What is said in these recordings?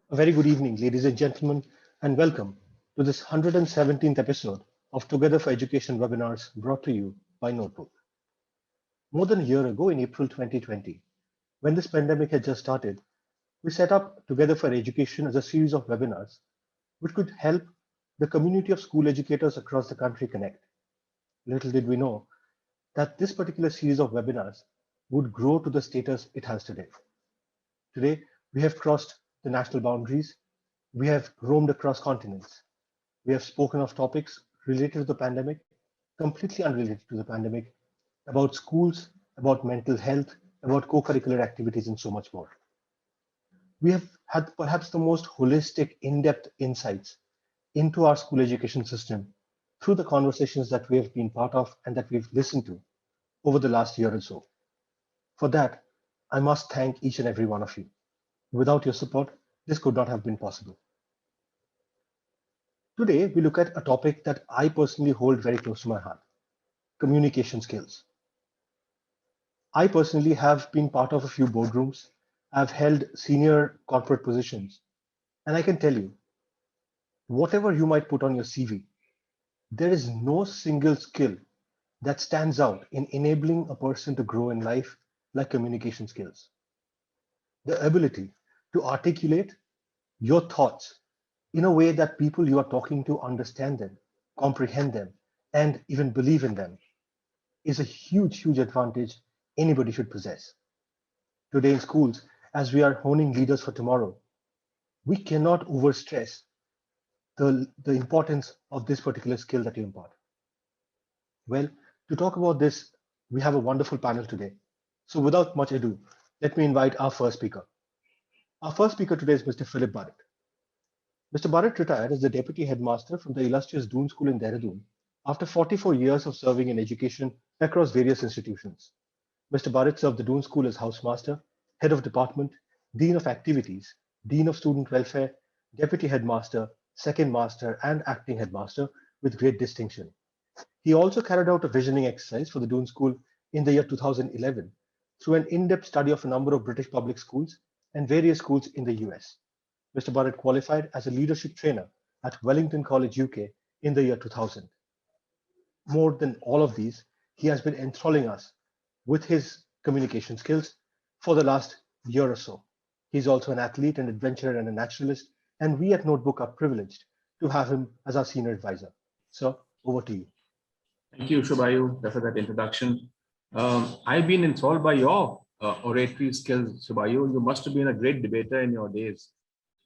A very good evening, ladies and gentlemen, and welcome to this 117th episode of Together for Education webinars brought to you by Notebook. More than a year ago, in April 2020, when this pandemic had just started, we set up Together for Education as a series of webinars which could help the community of school educators across the country connect. Little did we know that this particular series of webinars would grow to the status it has today. Today, we have crossed the national boundaries. We have roamed across continents. We have spoken of topics related to the pandemic, completely unrelated to the pandemic, about schools, about mental health, about co-curricular activities, and so much more. We have had perhaps the most holistic, in-depth insights into our school education system through the conversations that we have been part of and that we've listened to over the last year or so. For that, I must thank each and every one of you. Without your support, this could not have been possible. Today, we look at a topic that I personally hold very close to my heart, communication skills. I personally have been part of a few boardrooms. I've held senior corporate positions, and I can tell you, whatever you might put on your CV, there is no single skill that stands out in enabling a person to grow in life like communication skills. The ability to articulate your thoughts in a way that people you are talking to understand them, comprehend them, and even believe in them is a huge, huge advantage anybody should possess. Today in schools, as we are honing leaders for tomorrow, we cannot overstress the importance of this particular skill that you impart. Well, to talk about this, we have a wonderful panel today. So without much ado, let me invite our first speaker. Our first speaker today is Mr. Philip Barrett. Mr. Barrett retired as the Deputy Headmaster from the illustrious Doon School in Dehradun after 44 years of serving in education across various institutions. Mr. Barrett served the Doon School as Housemaster, Head of Department, Dean of Activities, Dean of Student Welfare, Deputy Headmaster, Second Master, and Acting Headmaster with great distinction. He also carried out a visioning exercise for the Doon School in the year 2011 through an in-depth study of a number of British public schools and various schools in the US. Mr. Barrett qualified as a leadership trainer at Wellington College, UK in the year 2000. More than all of these, he has been enthralling us with his communication skills for the last year or so. He's also an athlete, an adventurer, and a naturalist, and we at Notebook are privileged to have him as our senior advisor. So, over to you. Thank you, Shubhayu, for that introduction. I've been enthralled by your oratory skills, Shubhayu. You must have been a great debater in your days.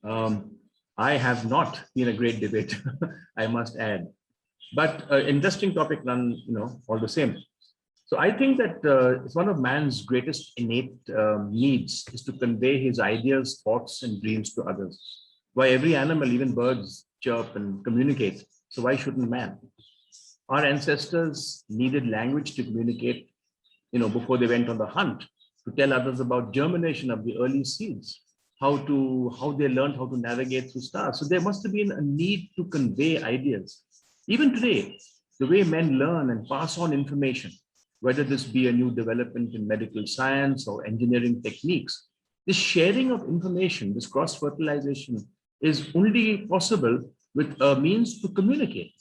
I have not been a great debater, I must add. But interesting topic, none, all the same. So I think that it's one of man's greatest innate needs is to convey his ideas, thoughts, and dreams to others. Why every animal, even birds, chirp and communicate. So why shouldn't man? Our ancestors needed language to communicate, before they went on the hunt, to tell others about germination of the early seeds, how they learned how to navigate through stars. So there must have been a need to convey ideas. Even today, the way men learn and pass on information, whether this be a new development in medical science or engineering techniques, this sharing of information, this cross-fertilization is only possible with a means to communicate.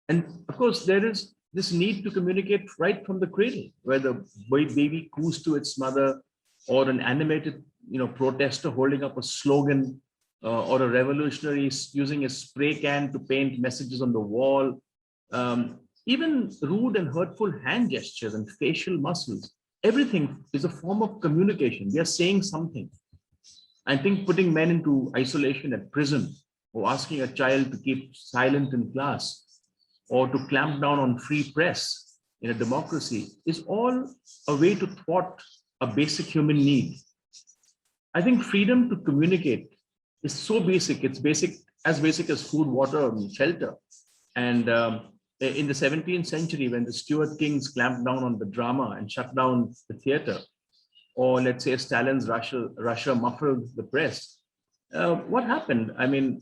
And of course, there is this need to communicate right from the cradle, where the baby coos to its mother, or an animated, protester holding up a slogan, or a revolutionary using a spray can to paint messages on the wall. Even rude and hurtful hand gestures and facial muscles, everything is a form of communication. We are saying something. I think putting men into isolation at prison, or asking a child to keep silent in class, or to clamp down on free press in a democracy is all a way to thwart a basic human need. I think freedom to communicate is so basic. It's as basic as food, water, and shelter. And in the 17th century, when the Stuart kings clamped down on the drama and shut down the theater, or let's say Stalin's Russia muffled the press, what happened? I mean,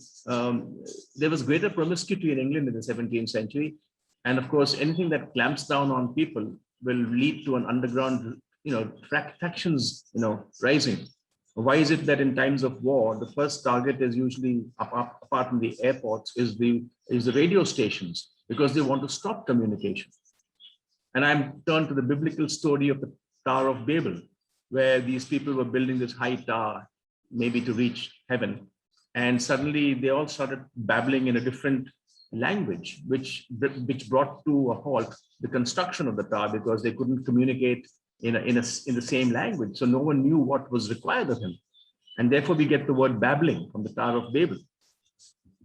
there was greater promiscuity in England in the 17th century. And of course, anything that clamps down on people will lead to an underground, factions, rising. Why is it that in times of war, the first target is usually, apart from the airports, is the radio stations, because they want to stop communication. And I'm turned to the biblical story of the Tower of Babel, where these people were building this high tower, maybe to reach heaven. And suddenly they all started babbling in a different language, which brought to a halt the construction of the tower, because they couldn't communicate in the same language. So no one knew what was required of him. And therefore we get the word babbling from the Tower of Babel.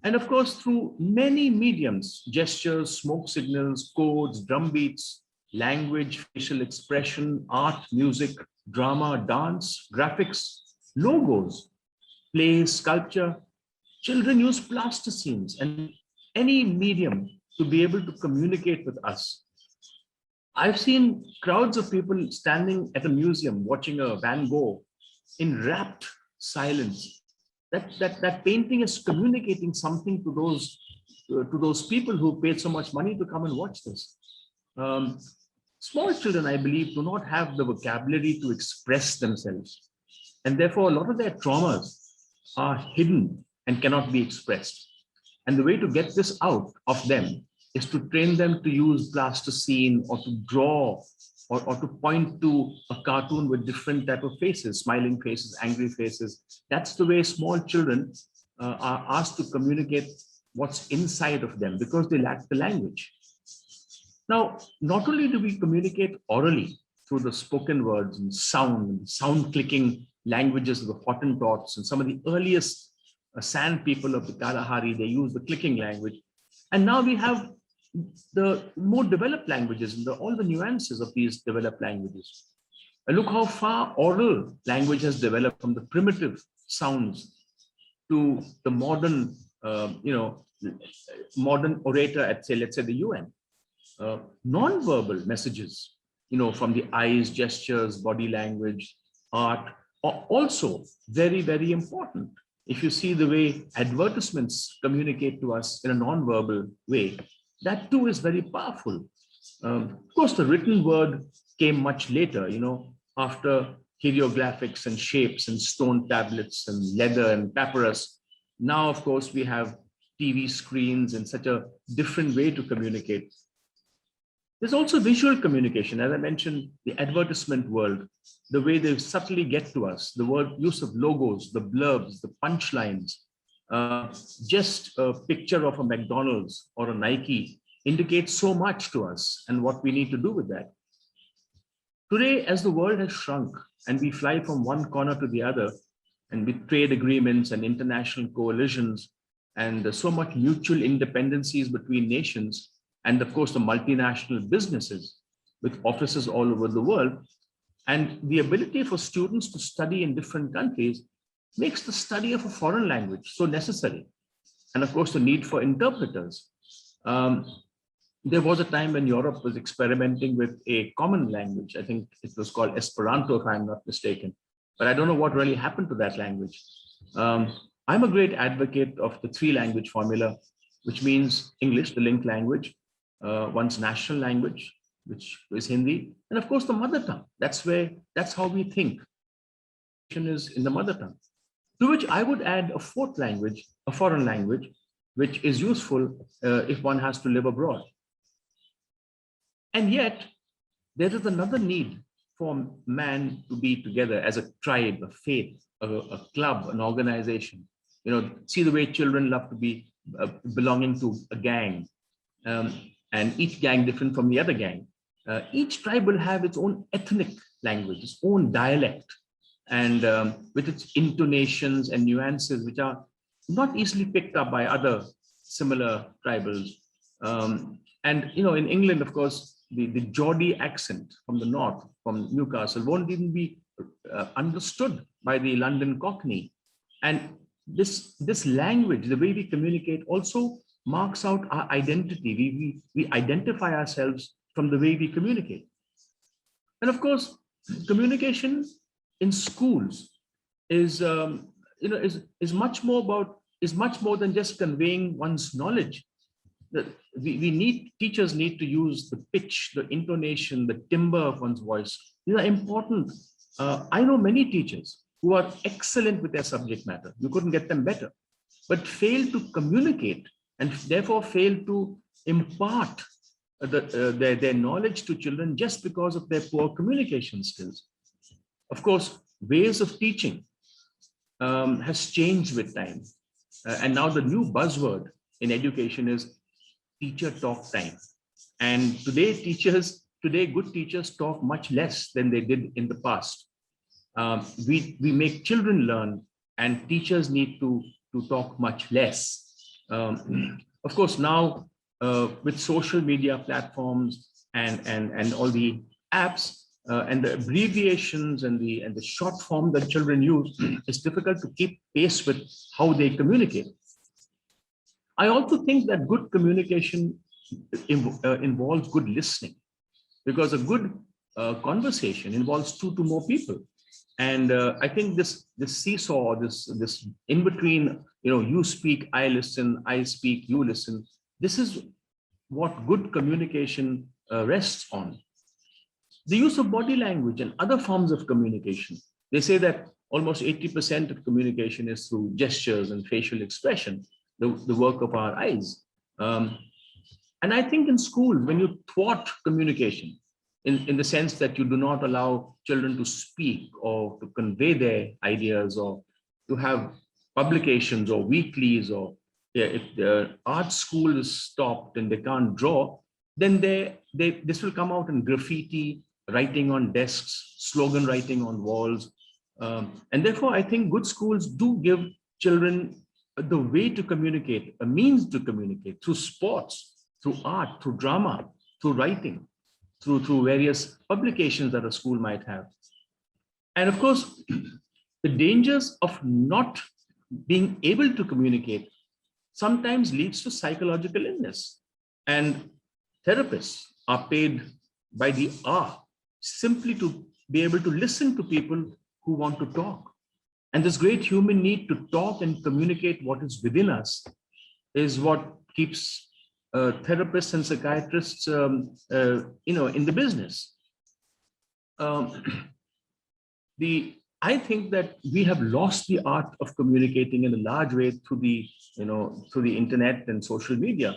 And of course, through many mediums, gestures, smoke signals, codes, drum beats, language, facial expression, art, music, drama, dance, graphics, logos, plays, sculpture, children use plasticines and any medium to be able to communicate with us. I've seen crowds of people standing at a museum watching a Van Gogh in rapt silence. That painting is communicating something to those people who paid so much money to come and watch this. Small children, I believe, do not have the vocabulary to express themselves, and therefore a lot of their traumas are hidden and cannot be expressed. And the way to get this out of them is to train them to use plasticine, or to draw, or to point to a cartoon with different type of faces, smiling faces, angry faces. That's the way small children are asked to communicate what's inside of them, because they lack the language. Now, not only do we communicate orally through the spoken words and sound clicking languages of the Hottentots, and some of the earliest sand people of the Kalahari, they use the clicking language. And now we have the more developed languages and all the nuances of these developed languages. And look how far oral language has developed, from the primitive sounds to the modern, modern orator at, say, let's say the UN. Non-verbal messages, from the eyes, gestures, body language, art, are also very, very important. If you see the way advertisements communicate to us in a non-verbal way, that too is very powerful. Of course, the written word came much later, after hieroglyphics and shapes and stone tablets and leather and papyrus. Now, of course, we have TV screens and such a different way to communicate. There's also visual communication. As I mentioned, the advertisement world, the way they subtly get to us, the word use of logos, the blurbs, the punchlines, just a picture of a McDonald's or a Nike indicates so much to us and what we need to do with that. Today, as the world has shrunk and we fly from one corner to the other, and with trade agreements and international coalitions, and so much mutual independencies between nations, and of course the multinational businesses with offices all over the world, and the ability for students to study in different countries makes the study of a foreign language so necessary. And of course, the need for interpreters. There was a time when Europe was experimenting with a common language. I think it was called Esperanto, if I'm not mistaken. But I don't know what really happened to that language. I'm a great advocate of the three-language formula, which means English, the link language, one's national language, which is Hindi, and of course the mother tongue. That's how we think. Is in the mother tongue. To which I would add a fourth language, a foreign language, which is useful if one has to live abroad. And yet, there is another need for man to be together as a tribe, a faith, a club, an organization. See the way children love to be belonging to a gang, and each gang different from the other gang. Each tribe will have its own ethnic language, its own dialect, and with its intonations and nuances, which are not easily picked up by other similar tribals. And in England, of course, the Geordie accent from the north, from Newcastle, won't even be understood by the London Cockney. And this language, the way we communicate, also marks out our identity. We identify ourselves from the way we communicate. And of course, communication in schools is much more than just conveying one's knowledge. Teachers need to use the pitch, the intonation, the timbre of one's voice. These are important. I know many teachers who are excellent with their subject matter. You couldn't get them better, but fail to communicate and therefore fail to impart their knowledge to children just because of their poor communication skills. Of course, ways of teaching has changed with time. And now the new buzzword in education is teacher talk time. And today, good teachers talk much less than they did in the past. We make children learn, and teachers need to talk much less. Of course, now with social media platforms and all the apps and the abbreviations and the short form that children use, it's difficult to keep pace with how they communicate. I also think that good communication involves good listening, because a good conversation involves 2 to more people. And I think this seesaw, this in between, you speak, I listen, I speak, you listen. This is what good communication rests on. The use of body language and other forms of communication. They say that almost 80% of communication is through gestures and facial expression, the work of our eyes. And I think in school, when you thwart communication, in the sense that you do not allow children to speak or to convey their ideas, or to have publications or weeklies, or if the art school is stopped and they can't draw, then this will come out in graffiti, writing on desks, slogan writing on walls. And therefore, I think good schools do give children the way to communicate, a means to communicate through sports, through art, through drama, through writing, through various publications that a school might have. And of course, the dangers of not being able to communicate sometimes leads to psychological illness. And therapists are paid by the hour simply to be able to listen to people who want to talk. And this great human need to talk and communicate what is within us is what keeps therapists and psychiatrists, in the business. I think that we have lost the art of communicating in a large way through the internet and social media,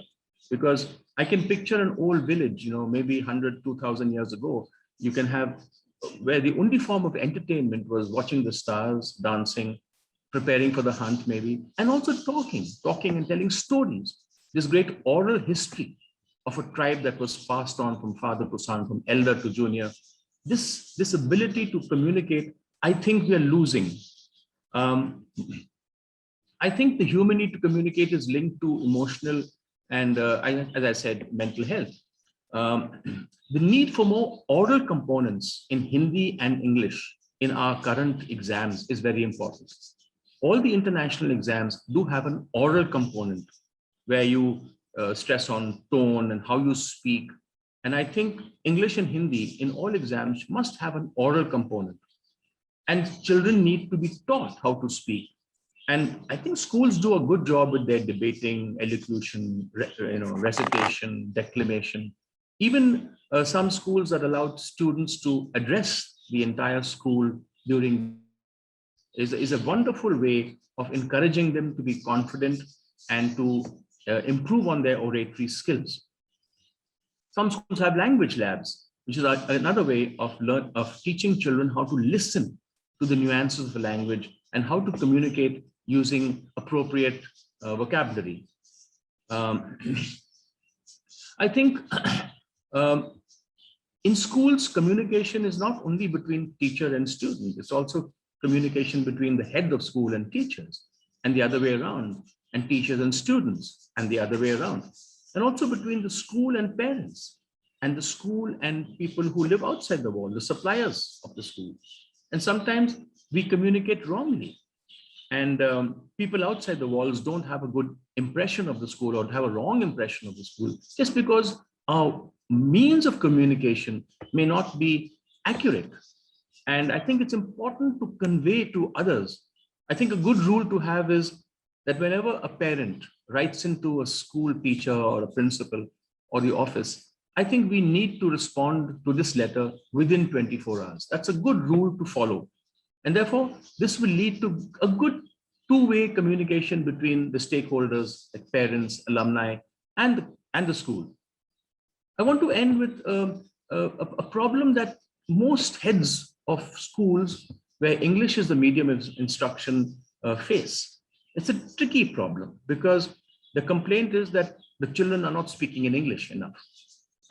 because I can picture an old village, maybe 100, 2,000 years ago. You can have where the only form of entertainment was watching the stars, dancing, preparing for the hunt, maybe, and also talking and telling stories. This great oral history of a tribe that was passed on from father to son, from elder to junior. This ability to communicate, I think we are losing. I think the human need to communicate is linked to emotional and, as I said, mental health. The need for more oral components in Hindi and English in our current exams is very important. All the international exams do have an oral component where you stress on tone and how you speak. And I think English and Hindi in all exams must have an oral component. And children need to be taught how to speak. And I think schools do a good job with their debating, elocution, recitation, declamation. Even some schools that allowed students to address the entire school during is a wonderful way of encouraging them to be confident and to improve on their oratory skills. Some schools have language labs, which is another way of teaching children how to listen to the nuances of the language and how to communicate using appropriate vocabulary. I think in schools, communication is not only between teacher and student, it's also communication between the head of school and teachers, and the other way around, and teachers and students, and the other way around, and also between the school and parents, and the school and people who live outside the wall, the suppliers of the school. And sometimes we communicate wrongly, and people outside the walls don't have a good impression of the school or have a wrong impression of the school just because our means of communication may not be accurate. And I think it's important to convey to others. I think a good rule to have is that whenever a parent writes into a school teacher or a principal or the office, I think we need to respond to this letter within 24 hours. That's a good rule to follow. And therefore, this will lead to a good two-way communication between the stakeholders, like parents, alumni, and the school. I want to end with a problem that most heads of schools where English is the medium of instruction face. It's a tricky problem because the complaint is that the children are not speaking in English enough.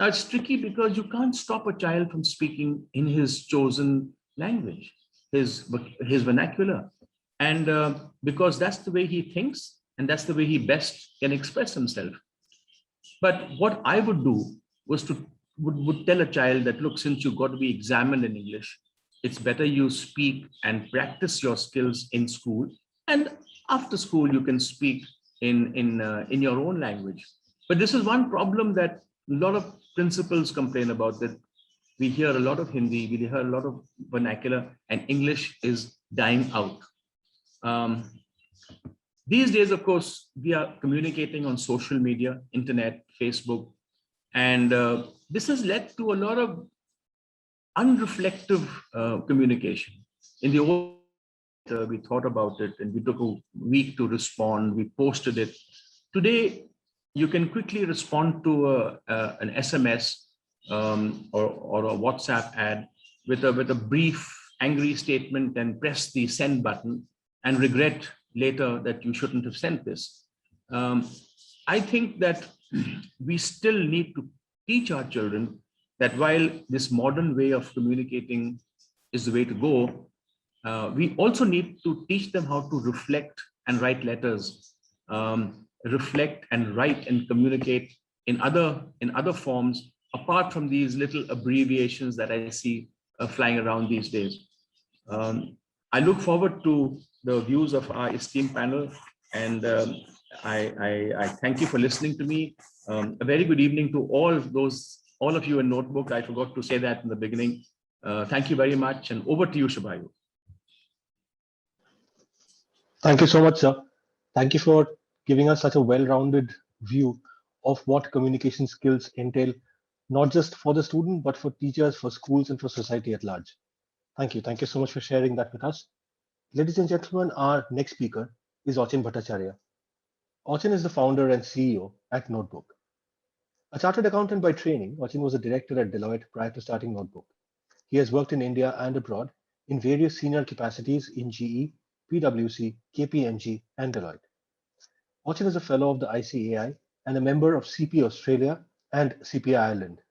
Now, it's tricky because you can't stop a child from speaking in his chosen language, his vernacular. And because that's the way he thinks and that's the way he best can express himself. But what I would do was would tell a child that, look, since you've got to be examined in English, it's better you speak and practice your skills in school. And after school, you can speak in your own language. But this is one problem that a lot of principals complain about, that we hear a lot of Hindi, we hear a lot of vernacular, and English is dying out. These days, of course, we are communicating on social media, internet, Facebook, and this has led to a lot of unreflective communication. In the old, we thought about it and we took a week to respond, we posted it. Today, you can quickly respond to an SMS or a WhatsApp ad with a brief, angry statement and press the send button and regret later that you shouldn't have sent this. I think that we still need to teach our children that while this modern way of communicating is the way to go, we also need to teach them how to reflect and write letters, reflect and write and communicate in other forms, apart from these little abbreviations that I see flying around these days. I look forward to the views of our esteemed panel, and I thank you for listening to me. A very good evening to all of you in Notebook. I forgot to say that in the beginning. Thank you very much, and over to you, Shubhayu. Thank you so much, sir. Thank you for giving us such a well-rounded view of what communication skills entail, not just for the student, but for teachers, for schools, and for society at large. Thank you. Thank you so much for sharing that with us. Ladies and gentlemen, our next speaker is Achin Bhattacharya. Achin is the founder and CEO at Notebook. A chartered accountant by training, Achin was a director at Deloitte prior to starting Notebook. He has worked in India and abroad in various senior capacities in GE, PwC, KPMG, and Deloitte. Achin is a fellow of the ICAI and a member of CP Australia and CPI Ireland.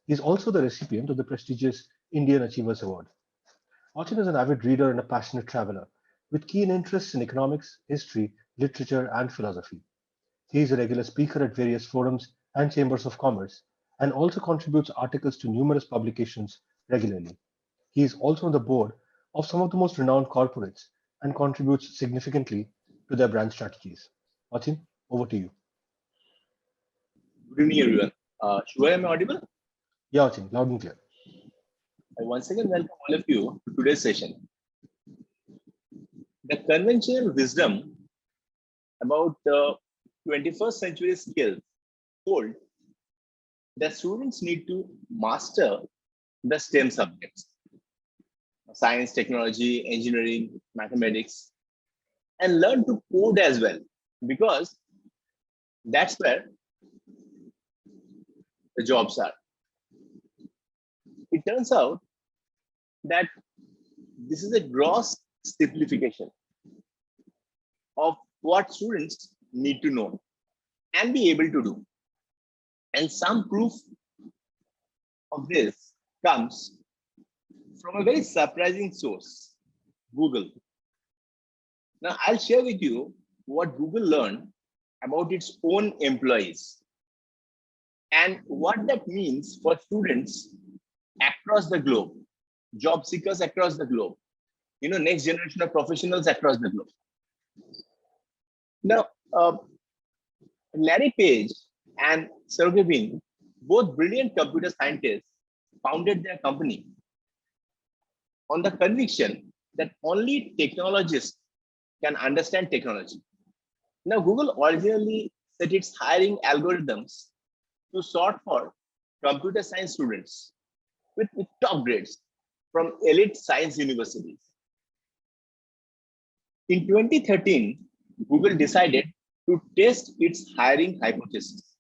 He is also the recipient of the prestigious Indian Achievers Award. Achin is an avid reader and a passionate traveler with keen interests in economics, history, literature, and philosophy. He is a regular speaker at various forums and chambers of commerce and also contributes articles to numerous publications regularly. He is also on the board of some of the most renowned corporates and contributes significantly to their brand strategies. Achin, over to you. Good evening, everyone. Shubhayu, am I audible? Yeah, Achin, loud and clear. I once again welcome all of you to today's session. The conventional wisdom about the 21st century skills hold that students need to master the STEM subjects: science, technology, engineering, mathematics, and learn to code as well, because that's where the jobs are. It turns out that this is a gross simplification of what students need to know and be able to do. And some proof of this comes from a very surprising source, Google. Now, I'll share with you what Google learned about its own employees and what that means for students across the globe, job seekers across the globe, next generation of professionals across the globe. Now, Larry Page and Sergey Brin, both brilliant computer scientists, founded their company on the conviction that only technologists can understand technology. Now, Google originally set its hiring algorithms to sort for computer science students with top grades from elite science universities. In 2013, Google decided to test its hiring hypothesis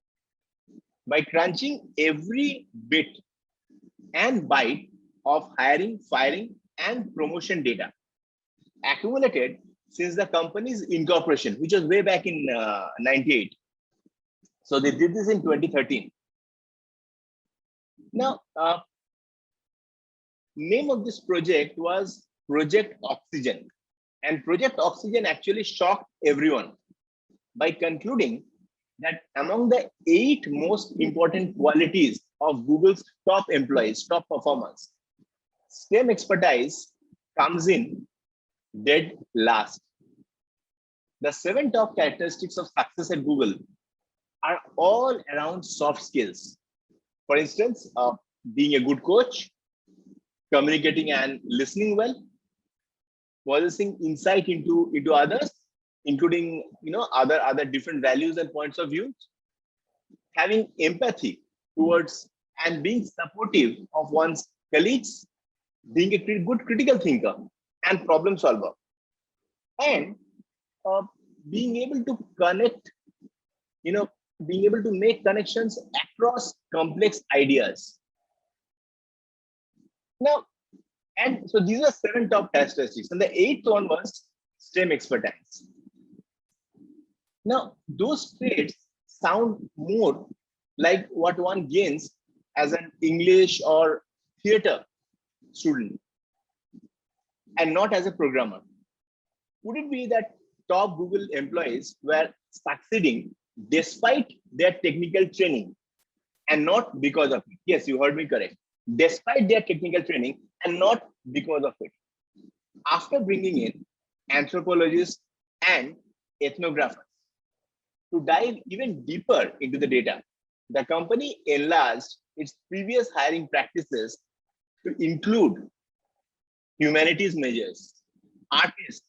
by crunching every bit and byte of hiring, firing, and promotion data accumulated since the company's incorporation, which was way back in 98. So they did this in 2013. Now, name of this project was Project Oxygen. And Project Oxygen actually shocked everyone by concluding that among the 8 most important qualities of Google's top employees, top performers, STEM expertise comes in dead last. The 7 top characteristics of success at Google are all around soft skills. For instance, being a good coach, communicating and listening well, possessing insight into others, including other different values and points of view, having empathy towards and being supportive of one's colleagues, being a good critical thinker and problem solver, and being able to connect, being able to make connections across complex ideas. Now, and so these are 7 top characteristics, and the 8th one was STEM expertise. Now, those traits sound more like what one gains as an English or theater student and not as a programmer. Would it be that top Google employees were succeeding despite their technical training and not because of it? Yes, you heard me correct. Despite their technical training and not because of it. After bringing in anthropologists and ethnographers to dive even deeper into the data, the company enlarged its previous hiring practices to include humanities majors, artists,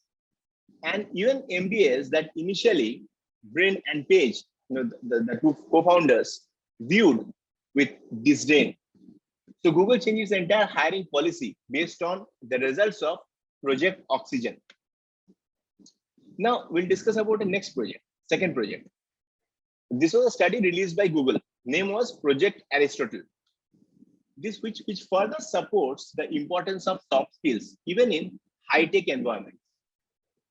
and even MBAs that initially Brin and Page, the 2 co-founders, viewed with disdain. So Google changed its entire hiring policy based on the results of Project Oxygen. Now we'll discuss about the next project, second project. This was a study released by Google. Name was Project Aristotle. This which further supports the importance of soft skills even in high-tech environments.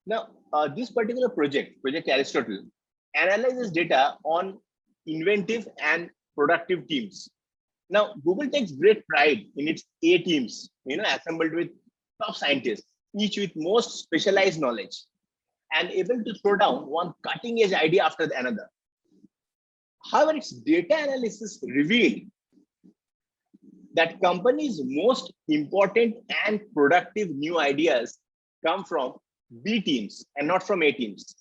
Now, this particular project, Project Aristotle, analyzes data on inventive and productive teams. Now, Google takes great pride in its A teams, assembled with top scientists, each with most specialized knowledge and able to throw down one cutting-edge idea after another. However, its data analysis revealed that companies' most important and productive new ideas come from B teams and not from A teams.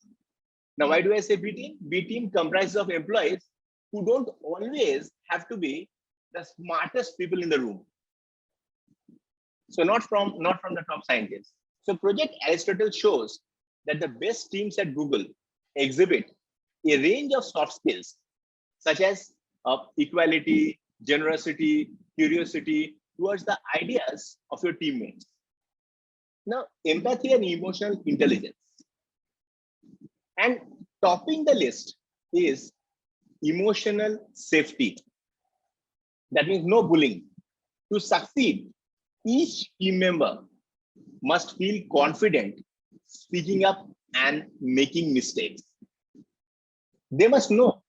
Now, why do I say B team? B team comprises of employees who don't always have to be the smartest people in the room. So not from the top scientists. So Project Aristotle shows that the best teams at Google exhibit a range of soft skills such as equality, generosity, curiosity towards the ideas of your teammates. Now, empathy and emotional intelligence. And topping the list is emotional safety. That means no bullying. To succeed, each team member must feel confident speaking up and making mistakes. They must know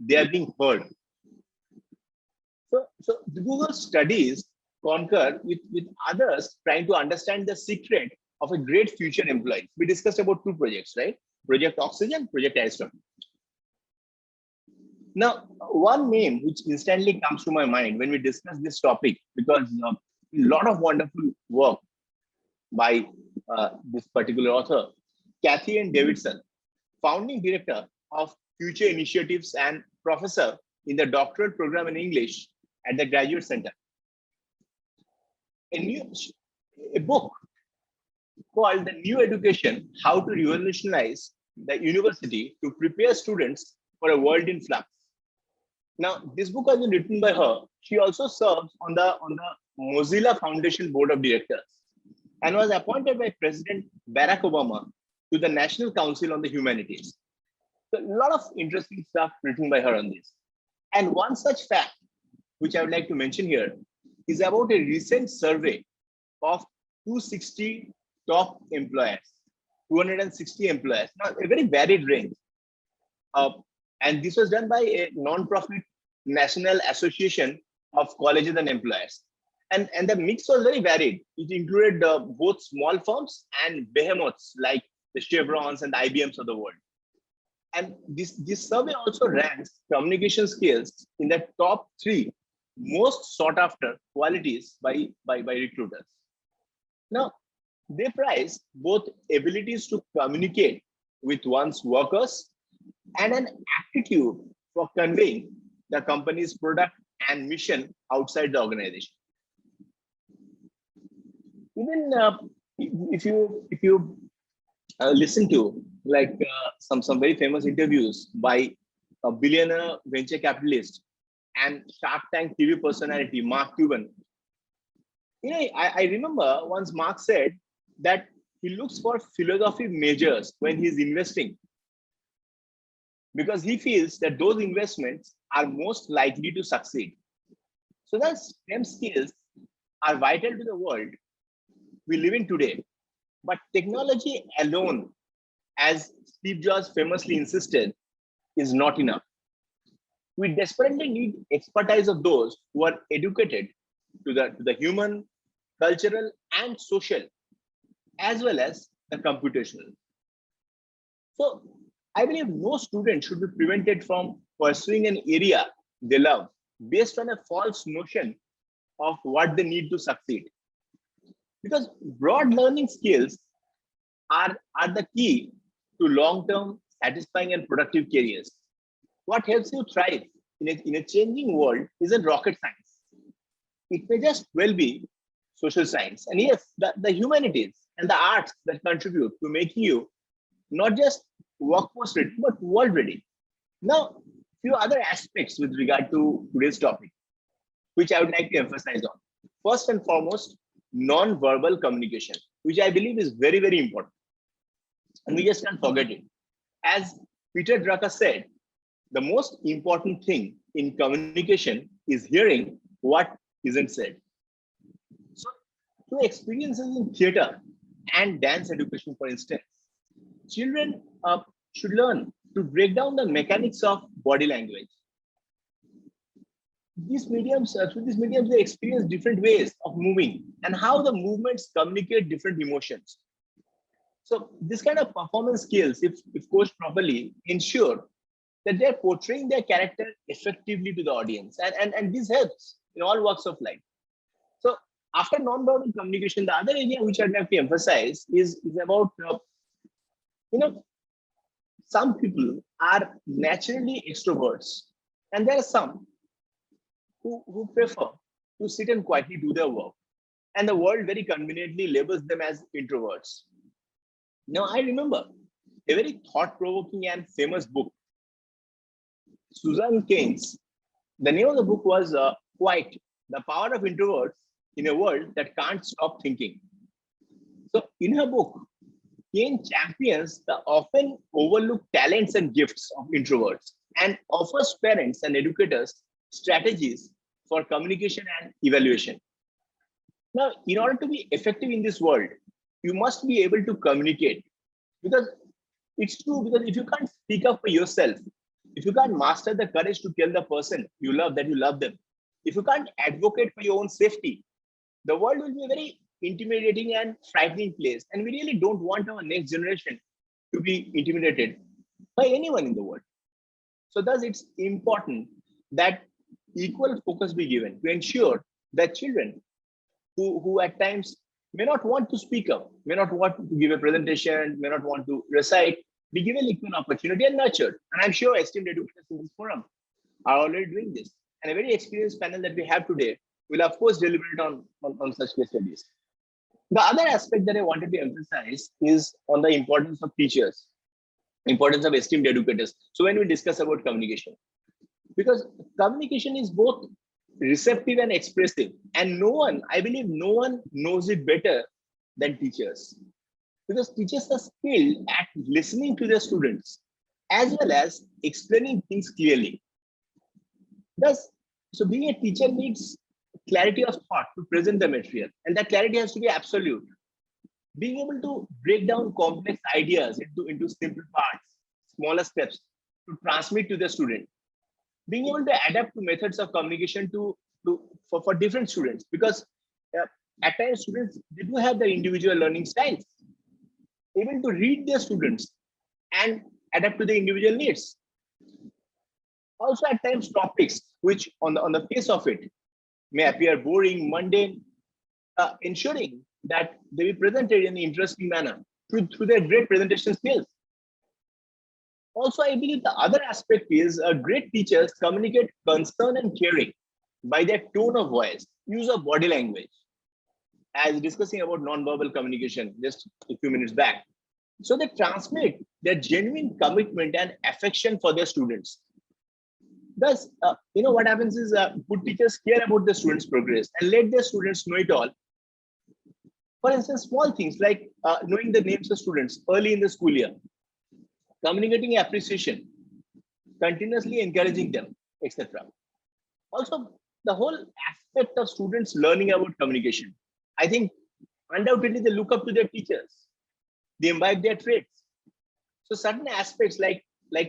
they are being heard. So the Google studies concur with others trying to understand the secret of a great future employee. We discussed about 2 projects, right? Project Oxygen, Project Aristotle. Now, one name which instantly comes to my mind when we discuss this topic, because a lot of wonderful work by this particular author, Kathy Ann Davidson, founding director of Future Initiatives and professor in the doctoral program in English at the Graduate Center. A book called The New Education, How to Revolutionize the University to Prepare Students for a World in Flux. Now, this book has been written by her. She also serves on the Mozilla Foundation Board of Directors and was appointed by President Barack Obama to the National Council on the Humanities. So a lot of interesting stuff written by her on this. And one such fact, which I would like to mention here, is about a recent survey of 260 top employers, 260 employers, now a very varied range. And this was done by a non-profit National Association of Colleges and Employers. And the mix was very varied. It included both small firms and behemoths like the Chevrons and the IBMs of the world. And this survey also ranks communication skills in the top 3 most sought after qualities by recruiters. Now, they prize both abilities to communicate with one's workers and an aptitude for conveying the company's product and mission outside the organization. Even if you listen to like some very famous interviews by a billionaire venture capitalist and Shark Tank TV personality Mark Cuban, I remember once Mark said that he looks for philosophy majors when he's investing, because he feels that those investments are most likely to succeed. So that STEM skills are vital to the world we live in today. But technology alone, as Steve Jobs famously insisted, is not enough. We desperately need expertise of those who are educated to the human, cultural, and social, as well as the computational. So I believe no student should be prevented from pursuing an area they love based on a false notion of what they need to succeed. Because broad learning skills are the key to long-term satisfying and productive careers. What helps you thrive in a changing world isn't rocket science. It may just well be social science. And yes, the humanities and the arts that contribute to making you not just workforce ready, but world ready. Now, few other aspects with regard to today's topic, which I would like to emphasize on. First and foremost, non-verbal communication, which I believe is very, very important. And we just can't forget it. As Peter Drucker said, the most important thing in communication is hearing what isn't said. So, through experiences in theater and dance education, for instance, children should learn to break down the mechanics of body language. These mediums, through these mediums, they experience different ways of moving and how the movements communicate different emotions. So this kind of performance skills, if coached properly, ensure that they're portraying their character effectively to the audience. And this helps in all walks of life. So after non-verbal communication, the other area which I'd like to emphasize is about, some people are naturally extroverts, and there are some who prefer to sit and quietly do their work. And the world very conveniently labels them as introverts. Now, I remember a very thought-provoking and famous book, Susan Cain's. The name of the book was Quiet, The Power of Introverts in a World That Can't Stop Thinking. So in her book, Cain champions the often overlooked talents and gifts of introverts and offers parents and educators strategies for communication and evaluation. Now, in order to be effective in this world, you must be able to communicate, because it's true, because if you can't speak up for yourself, if you can't master the courage to tell the person you love that you love them, if you can't advocate for your own safety, the world will be a very intimidating and frightening place. And we really don't want our next generation to be intimidated by anyone in the world. So thus it's important that equal focus be given to ensure that children who at times may not want to speak up, may not want to give a presentation, may not want to recite, be given equal opportunity and nurtured. And I'm sure esteemed educators in this forum are already doing this. And a very experienced panel that we have today will of course deliberate on such case studies. The other aspect that I wanted to emphasize is on the importance of teachers, importance of esteemed educators. So when we discuss about communication, because communication is both receptive and expressive, and no one, I believe no one knows it better than teachers. because teachers are skilled at listening to their students as well as explaining things clearly. Thus, so being a teacher needs clarity of thought to present the material, and that clarity has to be absolute. Being able to break down complex ideas into simple parts, smaller steps to transmit to the student. Being able to adapt to methods of communication for different students, because at times students they do have their individual learning styles. Able to read their students and adapt to the individual needs. Also, at times topics which on the face of it may appear boring, mundane, ensuring that they be presented in an interesting manner through their great presentation skills. Also, I believe the other aspect is great teachers communicate concern and caring by their tone of voice, use of body language. As discussing about non-verbal communication just a few minutes back. So they transmit their genuine commitment and affection for their students. Thus, what happens is good teachers care about the students' progress and let their students know it all. For instance, small things like knowing the names of students early in the school year, communicating appreciation, continuously encouraging them, etc. Also, the whole aspect of students learning about communication. I think undoubtedly they look up to their teachers. They imbibe their traits. So certain aspects like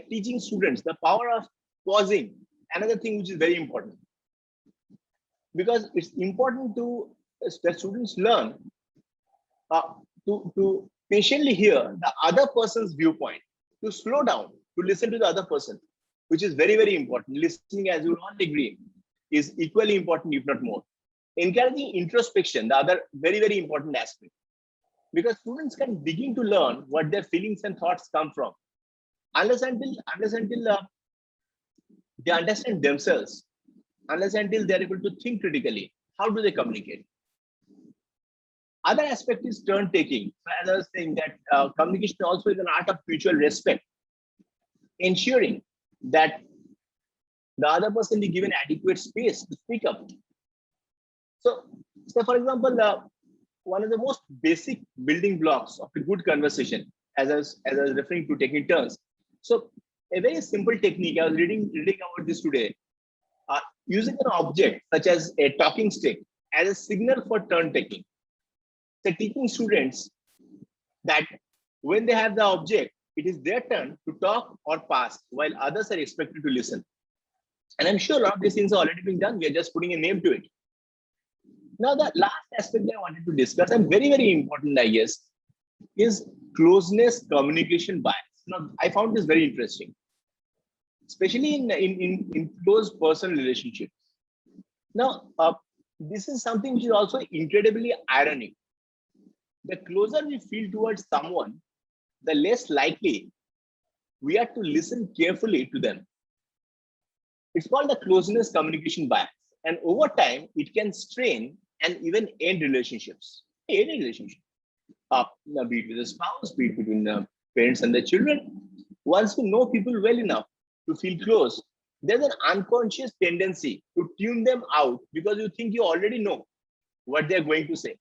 teaching students the power of pausing, another thing which is very important. Because it's important to the students learn to patiently hear the other person's viewpoint, to slow down, to listen to the other person, which is very, very important. Listening, as you all agree, is equally important, if not more. Encouraging introspection, the other very, very important aspect, because students can begin to learn what their feelings and thoughts come from. Unless until they understand themselves, unless until they're able to think critically, how do they communicate? Other aspect is turn taking. So as I was saying that communication also is an art of mutual respect, ensuring that the other person be given adequate space to speak up. So for example, one of the most basic building blocks of a good conversation, as I was referring to taking turns. So a very simple technique, I was reading about this today, using an object such as a talking stick as a signal for turn taking. So teaching students that when they have the object, it is their turn to talk or pass while others are expected to listen. And I'm sure a lot of these things are already being done. We are just putting a name to it. Now, the last aspect that I wanted to discuss, and very, very important, I guess, is closeness communication bias. Now, I found this very interesting, especially in close personal relationships. Now, this is something which is also incredibly ironic. The closer we feel towards someone, the less likely we are to listen carefully to them. It's called the closeness communication bias. And over time, it can strain and even end relationships. Any relationship, be it with a spouse, be it between parents and their children. Once you know people well enough to feel close, there's an unconscious tendency to tune them out because you think you already know what they're going to say.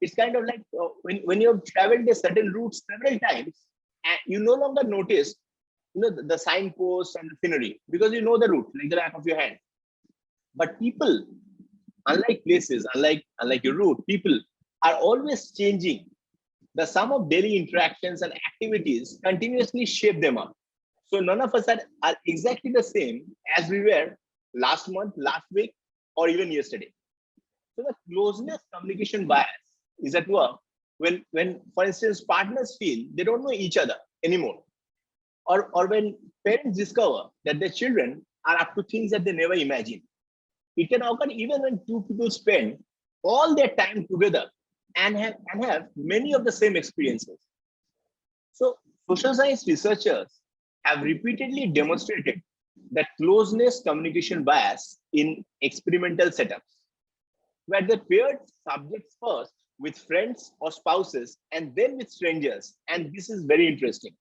It's kind of like when you have traveled a certain route several times, and you no longer notice the signposts and the scenery because you know the route like the back of your hand. But people, unlike places, unlike your route, people are always changing. The sum of daily interactions and activities continuously shape them up. So none of us are exactly the same as we were last month, last week, or even yesterday. So the closeness communication bias is at work when, for instance, partners feel they don't know each other anymore. Or when parents discover that their children are up to things that they never imagined. It can occur even when two people spend all their time together and have many of the same experiences. So social science researchers have repeatedly demonstrated that closeness communication bias in experimental setups, where they paired subjects first with friends or spouses and then with strangers. And this is very interesting.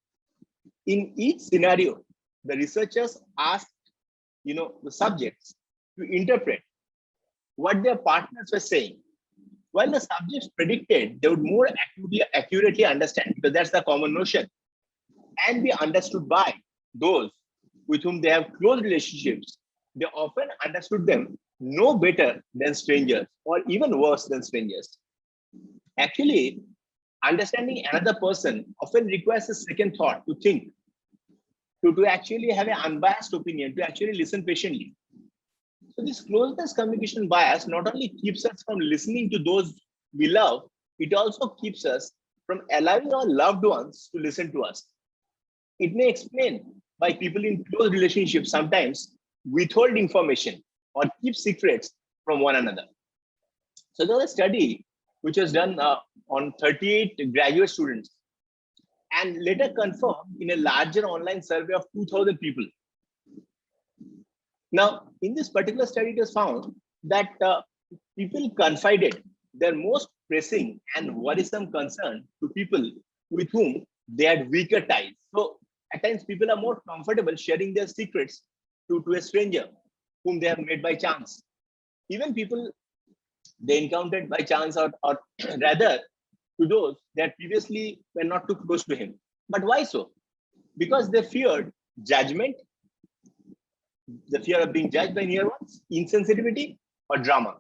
In each scenario, the researchers asked the subjects to interpret what their partners were saying, while the subjects predicted they would more accurately understand, because that's the common notion, and be understood by those with whom they have close relationships, they often understood them no better than strangers, or even worse than strangers. Actually, understanding another person often requires a second thought, to think, to actually have an unbiased opinion, to actually listen patiently. So this closeness communication bias not only keeps us from listening to those we love, it also keeps us from allowing our loved ones to listen to us. It may explain why people in close relationships sometimes withhold information or keep secrets from one another. So there was a study which was done on 38 graduate students and later confirmed in a larger online survey of 2,000 people. Now, in this particular study, it was found that people confided their most pressing and worrisome concern to people with whom they had weaker ties. So at times, people are more comfortable sharing their secrets to a stranger whom they have met by chance. Even people they encountered by chance, or rather to those that previously were not too close to him. But why so? Because they feared judgment, the fear of being judged by near ones, insensitivity, or drama.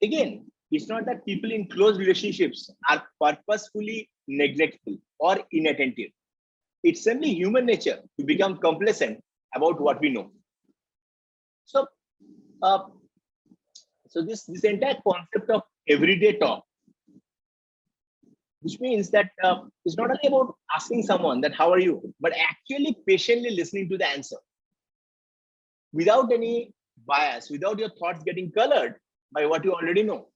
Again, it's not that people in close relationships are purposefully neglectful or inattentive. It's simply human nature to become complacent about what we know. So, uh, so this entire concept of everyday talk, which means that it's not only about asking someone that how are you, but actually patiently listening to the answer without any bias, without your thoughts getting colored by what you already know.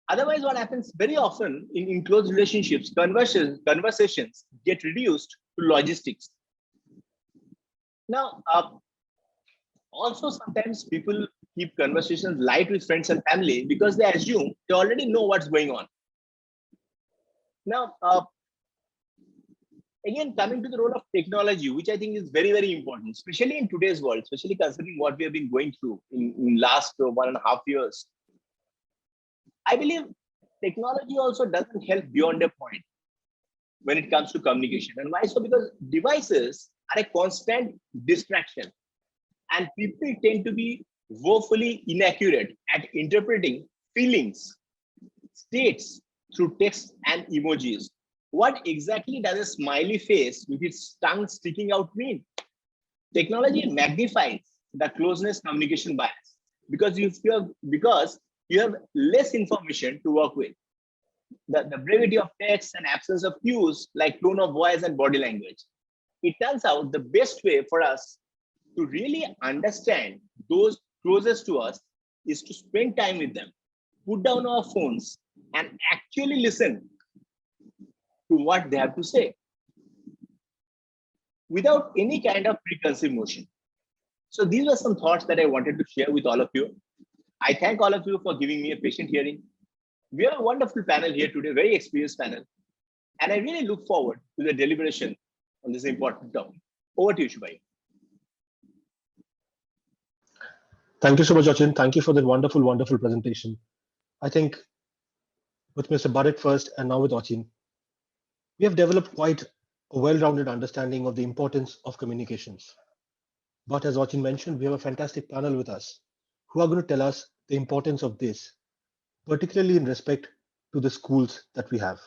Otherwise, what happens very often in close relationships, conversations get reduced to logistics. Now, also sometimes people keep conversations light with friends and family because they assume they already know what's going on. Now, again, coming to the role of technology, which I think is very, very important, especially in today's world, especially considering what we have been going through in last 1.5 years. I believe technology also doesn't help beyond a point when it comes to communication. And why so? Because devices are a constant distraction, and people tend to be woefully inaccurate at interpreting feelings, states through text and emojis. What exactly does a smiley face with its tongue sticking out mean? Technology magnifies the closeness communication bias because you have less information to work with. The brevity of text and absence of cues like tone of voice and body language. It turns out the best way for us to really understand those closest to us is to spend time with them, put down our phones, and actually listen to what they have to say without any kind of preconceived notion. So these are some thoughts that I wanted to share with all of you. I thank all of you for giving me a patient hearing. We have a wonderful panel here today, very experienced panel. And I really look forward to the deliberation on this important topic. Over to you, Shubhai. Thank you so much, Achin. Thank you for that wonderful, wonderful presentation. I think with Mr. Burritt first and now with Achin, we have developed quite a well-rounded understanding of the importance of communications. But as Achin mentioned, we have a fantastic panel with us who are going to tell us the importance of this, particularly in respect to the schools that we have.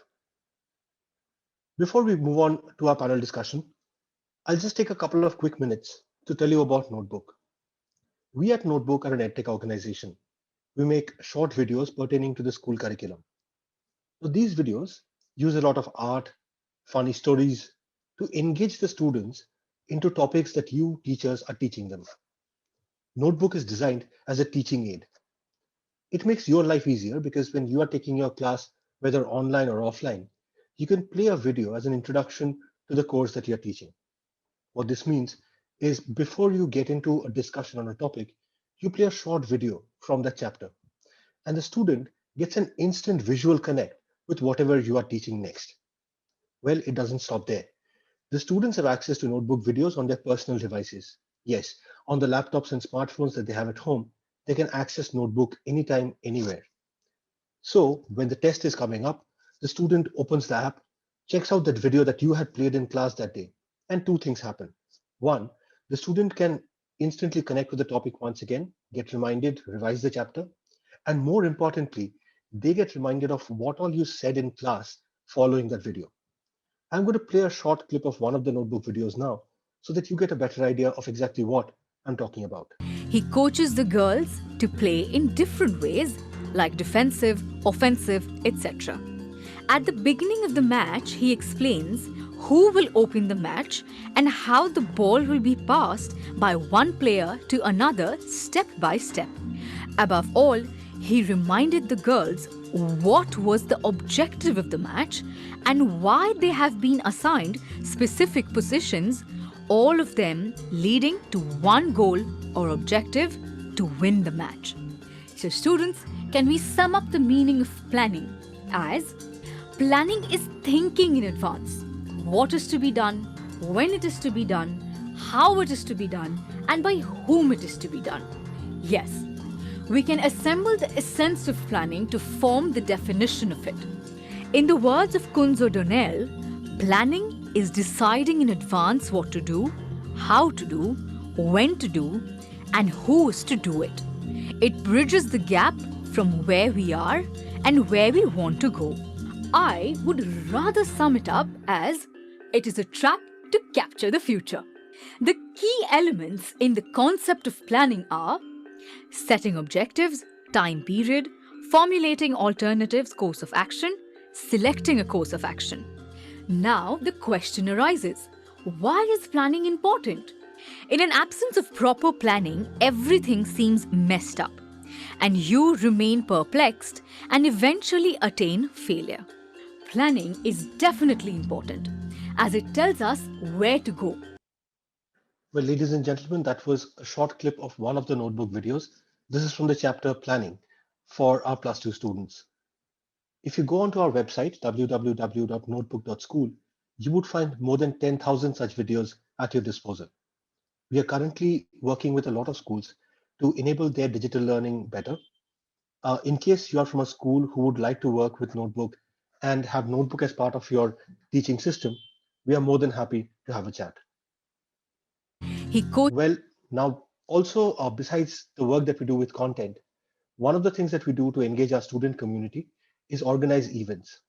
Before we move on to our panel discussion, I'll just take a couple of quick minutes to tell you about Notebook. We at Notebook are an EdTech organization. We make short videos pertaining to the school curriculum. So these videos use a lot of art, funny stories to engage the students into topics that you teachers are teaching them. Notebook is designed as a teaching aid. It makes your life easier because when you are taking your class, whether online or offline, you can play a video as an introduction to the course that you're teaching. What this means is before you get into a discussion on a topic, you play a short video from that chapter, and the student gets an instant visual connect with whatever you are teaching next. Well, it doesn't stop there. The students have access to Notebook videos on their personal devices. Yes, on the laptops and smartphones that they have at home, they can access Notebook anytime, anywhere. So when the test is coming up, the student opens the app, checks out that video that you had played in class that day, and two things happen. One, the student can instantly connect with the topic once again, get reminded, revise the chapter, and more importantly, they get reminded of what all you said in class following that video. I'm going to play a short clip of one of the notebook videos now so that you get a better idea of exactly what I'm talking about. He coaches the girls to play in different ways, like defensive, offensive, etc. At the beginning of the match, he explains who will open the match and how the ball will be passed by one player to another step by step. Above all, he reminded the girls what was the objective of the match and why they have been assigned specific positions, all of them leading to one goal or objective: to win the match. So, students, can we sum up the meaning of planning as: planning is thinking in advance what is to be done, when it is to be done, how it is to be done, and by whom it is to be done. Yes, we can assemble the essence of planning to form the definition of it. In the words of Kunz O'Donnell, planning is deciding in advance what to do, how to do, when to do, and who is to do it. It bridges the gap from where we are and where we want to go. I would rather sum it up as: it is a trap to capture the future. The key elements in the concept of planning are setting objectives, time period, formulating alternatives, course of action, selecting a course of action. Now the question arises: why is planning important? In an absence of proper planning, everything seems messed up, and you remain perplexed and eventually attain failure. Planning is definitely important, as it tells us where to go. Well, ladies and gentlemen, that was a short clip of one of the notebook videos. This is from the chapter Planning for our Plus 2 students. If you go onto our website, www.notebook.school, you would find more than 10,000 such videos at your disposal. We are currently working with a lot of schools to enable their digital learning better. In case you are from a school who would like to work with Notebook and have Notebook as part of your teaching system, we are more than happy to have a chat. He coached Well, now also besides the work that we do with content, one of the things that we do to engage our student community is organize events.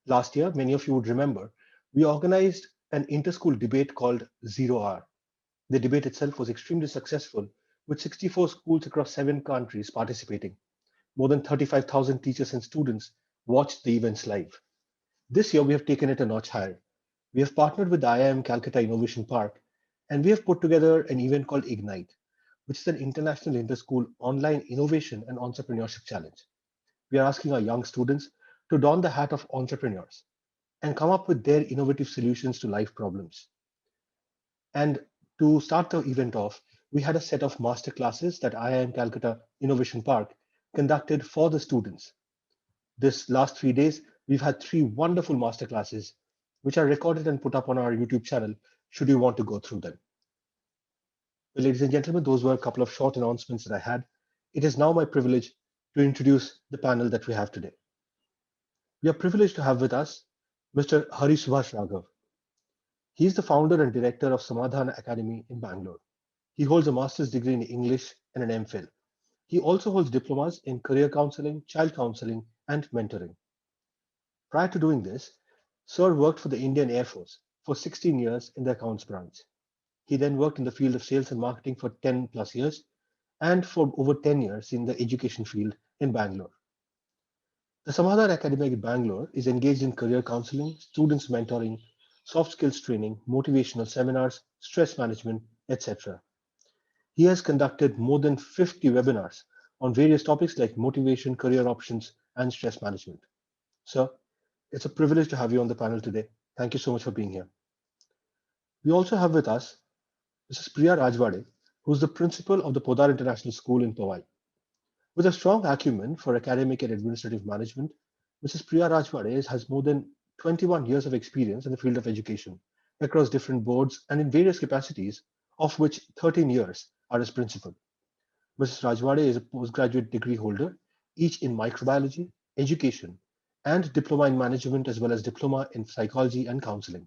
Last year, many of you would remember, we organized an inter-school debate called Zero Hour. The debate itself was extremely successful, with 64 schools across 7 countries participating. More than 35,000 teachers and students watched the events live. This year, we have taken it a notch higher. We have partnered with the IIM Calcutta Innovation Park, and we have put together an event called Ignite, which is an international inter-school online innovation and entrepreneurship challenge. We are asking our young students to don the hat of entrepreneurs and come up with their innovative solutions to life problems. And to start the event off, we had a set of master classes that IIM Calcutta Innovation Park conducted for the students. This last 3 days, we've had 3 wonderful master classes, which are recorded and put up on our YouTube channel should you want to go through them. Well, ladies and gentlemen, those were a couple of short announcements that I had. It is now my privilege to introduce the panel that we have today. We are privileged to have with us Mr. Hari Subhash Raghav. He is the founder and director of Samadhan Academy in Bangalore. He holds a master's degree in English and an MPhil. He also holds diplomas in career counseling, child counseling, and mentoring. Prior to doing this, Sir worked for the Indian Air Force for 16 years in the accounts branch. He then worked in the field of sales and marketing for 10 plus years and for over 10 years in the education field in Bangalore. The Samadhan Academy in Bangalore is engaged in career counseling, students mentoring, soft skills training, motivational seminars, stress management, etc. He has conducted more than 50 webinars on various topics like motivation, career options, and stress management. Sir, it's a privilege to have you on the panel today. Thank you so much for being here. We also have with us Mrs. Priya Rajwade, who is the principal of the Podar International School in Powai. With a strong acumen for academic and administrative management, Mrs. Priya Rajwade has more than 21 years of experience in the field of education across different boards and in various capacities, of which 13 years are as principal. Mrs. Rajwade is a postgraduate degree holder, each in microbiology, education, and diploma in management, as well as diploma in psychology and counseling.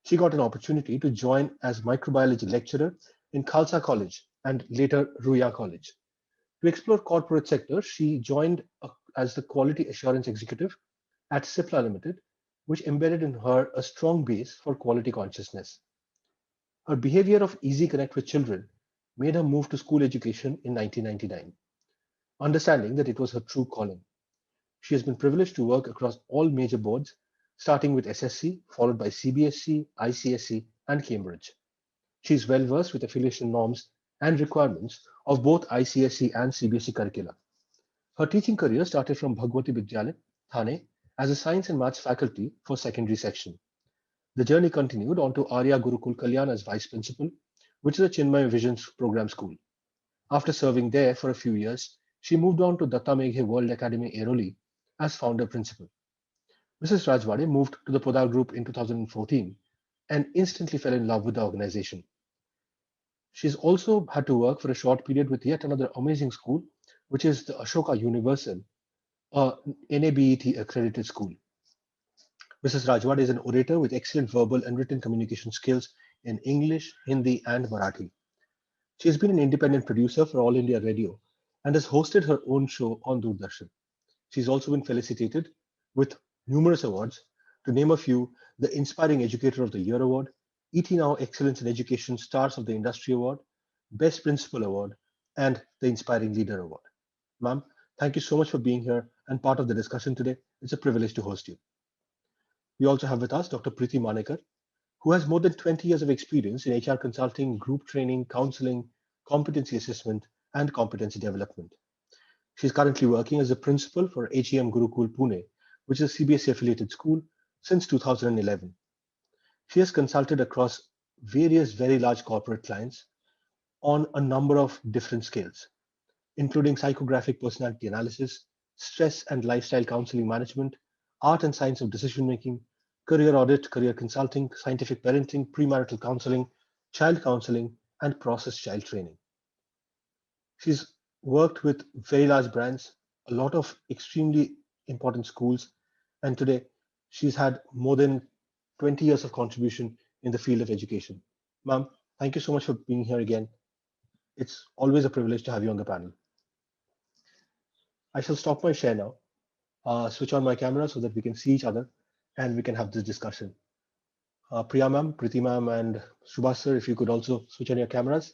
She got an opportunity to join as microbiology lecturer in Khalsa College and later Ruya College. To explore corporate sector, she joined as the quality assurance executive at Cipla Limited, which embedded in her a strong base for quality consciousness. Her behavior of easy connect with children made her move to school education in 1999, understanding that it was her true calling. She has been privileged to work across all major boards, starting with SSC, followed by CBSC, ICSE, and Cambridge. She is well versed with affiliation norms and requirements of both ICSE and CBSE curricula. Her teaching career started from Bhagwati Vidyalaya, Thane, as a science and maths faculty for secondary section. The journey continued on to Arya Gurukul Kalyan as vice principal, which is a Chinmay Vision program school. After serving there for a few years, she moved on to Datta Meghe World Academy Airoli as founder principal. Mrs. Rajwade moved to the Podar Group in 2014 and instantly fell in love with the organization. She's also had to work for a short period with yet another amazing school, which is the Ashoka Universal, a NABET accredited school. Mrs. Rajwade is an orator with excellent verbal and written communication skills in English, Hindi, and Marathi. She has been an independent producer for All India Radio and has hosted her own show on Doordarshan. She's also been felicitated with numerous awards. To name a few, the Inspiring Educator of the Year Award, ET Now Excellence in Education Stars of the Industry Award, Best Principal Award, and the Inspiring Leader Award. Ma'am, thank you so much for being here and part of the discussion today. It's a privilege to host you. We also have with us Dr. Preeti Manekar, who has more than 20 years of experience in HR consulting, group training, counseling, competency assessment, and competency development. She is currently working as a principal for HEM Gurukul Pune, which is a CBSE affiliated school, since 2011. She has consulted across various very large corporate clients on a number of different skills, including psychographic personality analysis, stress and lifestyle counseling management, art and science of decision making, career audit, career consulting, scientific parenting, premarital counseling, child counseling, and process child training. She's worked with very large brands, a lot of extremely important schools, and today she's had more than 20 years of contribution in the field of education. Ma'am, thank you so much for being here again. It's always a privilege to have you on the panel. I shall stop my share now, switch on my camera so that we can see each other and we can have this discussion. Priya ma'am, Preeti ma'am, and Subhash sir, if you could also switch on your cameras.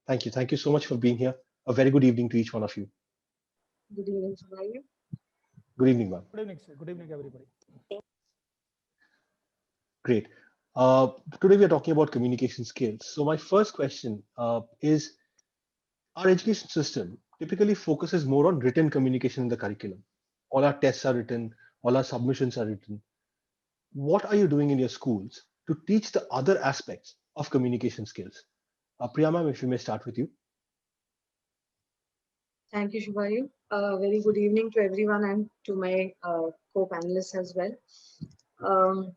Thank you. Thank you so much for being here. A very good evening to each one of you. Good evening, Subhayu. Good evening, ma'am. Good evening, sir. Good evening, everybody. Great. Today we are talking about communication skills. So my first question is, our education system typically focuses more on written communication in the curriculum. All our tests are written, all our submissions are written. What are you doing in your schools to teach the other aspects of communication skills? Priya ma'am, if we may start with you. Thank you, Subhayu. Very good evening to everyone and to my co-panelists as well.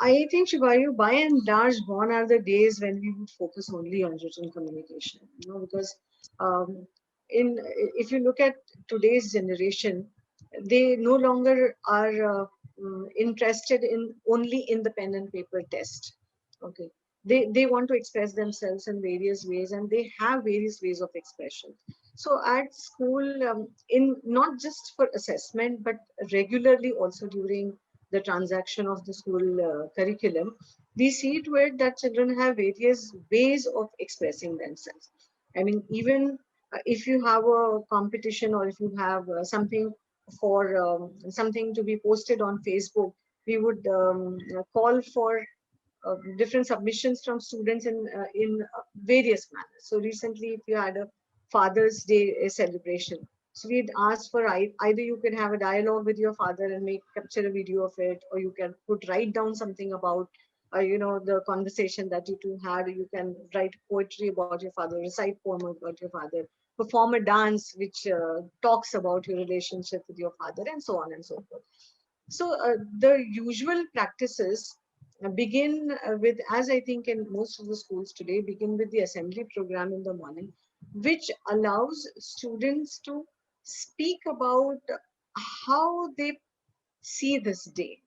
I think, Subhayu, by and large, gone are the days when we would focus only on written communication. Because if you look at today's generation, they no longer are interested in only in the pen and paper test. Okay, they want to express themselves in various ways, and they have various ways of expression. So at school, in not just for assessment, but regularly also during the transaction of the school curriculum, we see to it that children have various ways of expressing themselves. I mean, even if you have a competition or if you have something for something to be posted on Facebook, we would call for different submissions from students in various manners. So recently, if you had a Father's Day celebration, so we'd ask for either you can have a dialogue with your father and capture a video of it, or you could write down something about the conversation that you two had. Or you can write poetry about your father, recite poem about your father, perform a dance which talks about your relationship with your father, and so on and so forth. So the usual practices begin with, as I think in most of the schools today, begin with the assembly program in the morning, which allows students to speak about how they see this day.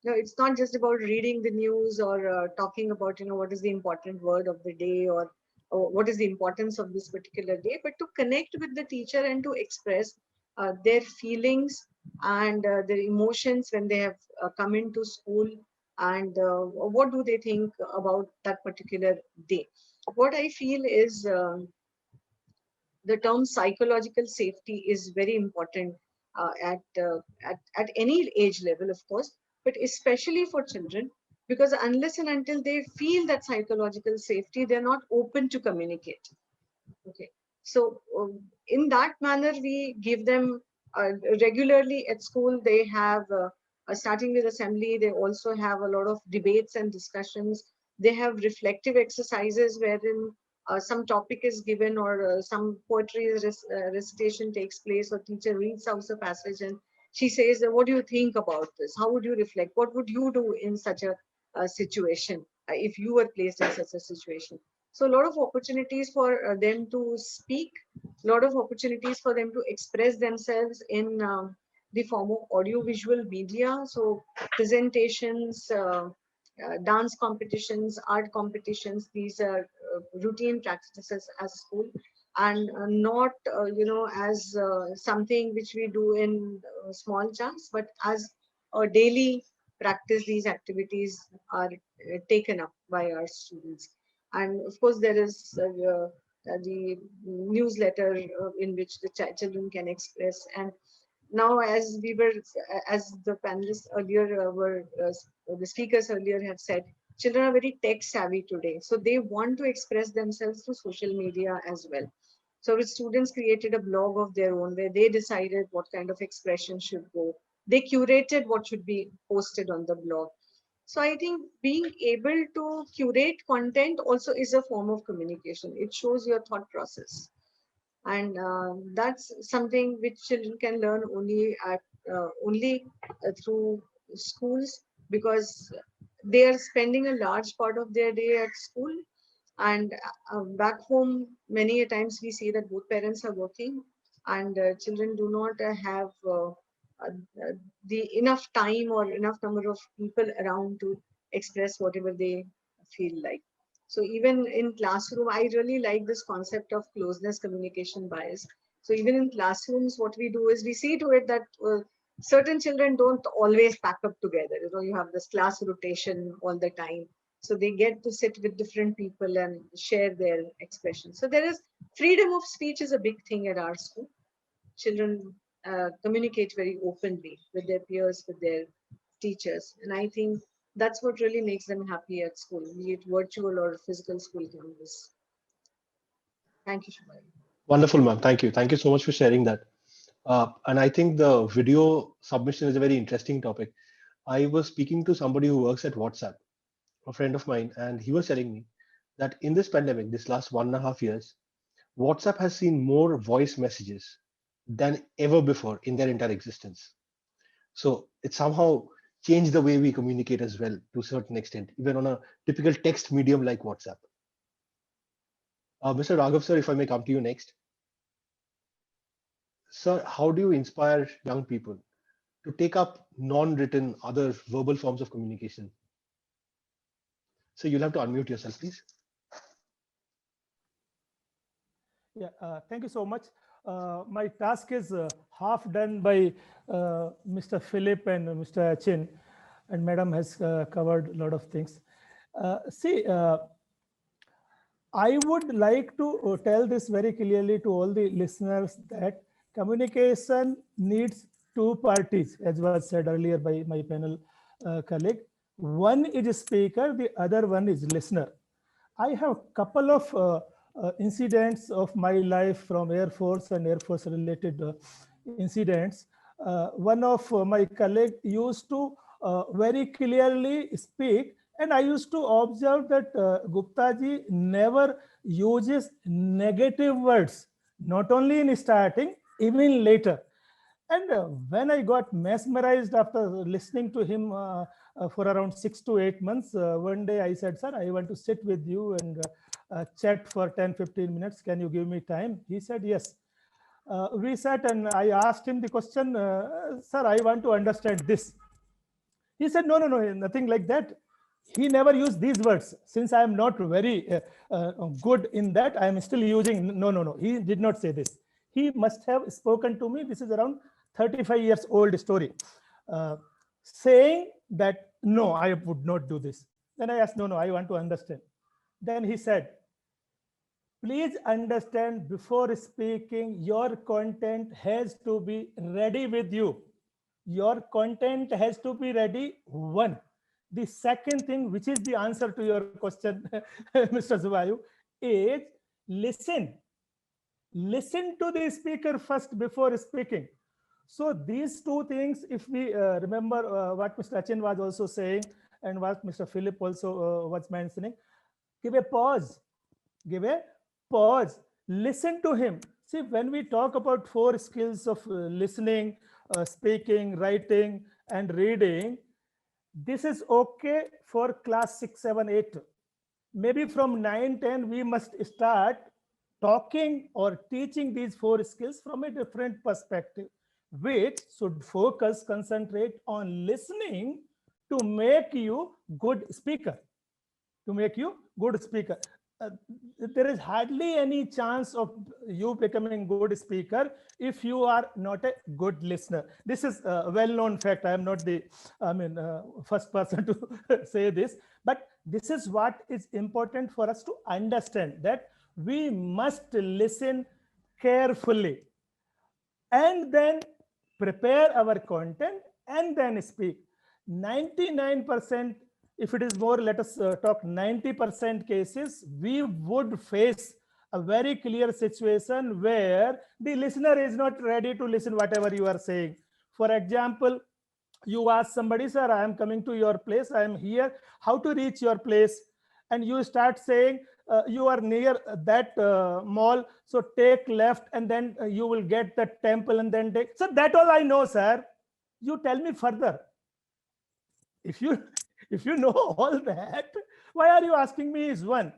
No, it's not just about reading the news or talking about, what is the important word of the day, or what is the importance of this particular day, but to connect with the teacher and to express their feelings and their emotions when they have come into school, and what do they think about that particular day. What I feel is the term psychological safety is very important at any age level, of course, but especially for children, because unless and until they feel that psychological safety, they're not open to communicate. Okay, so in that manner, we give them regularly at school. They have starting with assembly. They also have a lot of debates and discussions. They have reflective exercises wherein some topic is given, or some poetry recitation takes place, or teacher reads out a passage and she says, "What do you think about this? How would you reflect? What would you do in such a situation if you were placed in such a situation?" So a lot of opportunities for them to speak, a lot of opportunities for them to express themselves in the form of audio-visual media. So presentations, dance competitions, art competitions, these are routine practices as school, and not, as something which we do in small chunks, but as a daily practice. These activities are taken up by our students. And of course, there is the newsletter in which the children can express. And now, as the panelists earlier the speakers earlier have said, children are very tech savvy today. So they want to express themselves through social media as well. So the students created a blog of their own where they decided what kind of expression should go. They curated what should be posted on the blog. So I think being able to curate content also is a form of communication. It shows your thought process. And that's something which children can learn only through schools, because they are spending a large part of their day at school. And back home, many a times we see that both parents are working, and children do not have the enough time or enough number of people around to express whatever they feel like. So even in classroom, I really like this concept of closeness communication bias. So even in classrooms, what we do is we see to it that certain children don't always pack up together. You have this class rotation all the time. So they get to sit with different people and share their expressions. So there is freedom of speech is a big thing at our school. Children communicate very openly with their peers, with their teachers. And I think that's what really makes them happy at school, be it virtual or physical school campus. Thank you, Shubhai. Wonderful, ma'am. Thank you. Thank you so much for sharing that. And I think the video submission is a very interesting topic. I was speaking to somebody who works at WhatsApp, a friend of mine, and he was telling me that in this pandemic, this last 1.5 years, WhatsApp has seen more voice messages than ever before in their entire existence. So it somehow changed the way we communicate as well to a certain extent, even on a typical text medium like WhatsApp. Mr. Raghav, sir, if I may come to you next. Sir, how do you inspire young people to take up non-written other verbal forms of communication? So you'll have to unmute yourself, please. Yeah, thank you so much. My task is half done by Mr. Philip and Mr. Achin, and Madam has covered a lot of things. I would like to tell this very clearly to all the listeners that communication needs two parties, as was said earlier by my panel colleague. One is a speaker, the other one is listener. I have a couple of incidents of my life from Air Force and Air Force related incidents. One of my colleague used to very clearly speak, and I used to observe that Gupta ji never uses negative words, not only in starting, even later. And when I got mesmerized after listening to him for around 6 to 8 months, one day I said, "Sir, I want to sit with you and chat for 10-15 minutes. Can you give me time?" He said, "Yes." We sat and I asked him the question, sir, I want to understand this. He said, no, no, no, nothing like that. He never used these words. Since I am not very good in that, I am still using, no, no, no. He did not say this. He must have spoken to me. This is around 35 years old story. Saying that, no, I would not do this. Then I asked, no, no, I want to understand. Then he said, please understand, before speaking, your content has to be ready with you. Your content has to be ready, one. The second thing, which is the answer to your question, Mr. Zubayu, is listen. Listen to the speaker first before speaking. So these two things, if we remember what Mr. Achin was also saying and what Mr. Philip also was mentioning, give a pause. Give a pause. Listen to him. See, when we talk about 4 skills of listening, speaking, writing, and reading, this is okay for class 6, 7, 8. Maybe from 9, 10, we must start talking or teaching these 4 skills from a different perspective, which should focus, concentrate on listening to make you good speaker. To make you good speaker. There is hardly any chance of you becoming good speaker if you are not a good listener. This is a well-known fact. I am not the first person to say this, but this is what is important for us to understand, that we must listen carefully and then prepare our content and then speak. 99%, if it is more, let us talk 90% cases, we would face a very clear situation where the listener is not ready to listen whatever you are saying. For example, you ask somebody, sir, I am coming to your place, I am here, how to reach your place? And you start saying, you are near that mall, so take left and then you will get the temple and then take. So that all I know, sir. You tell me further. If you know all that, why are you asking me is one.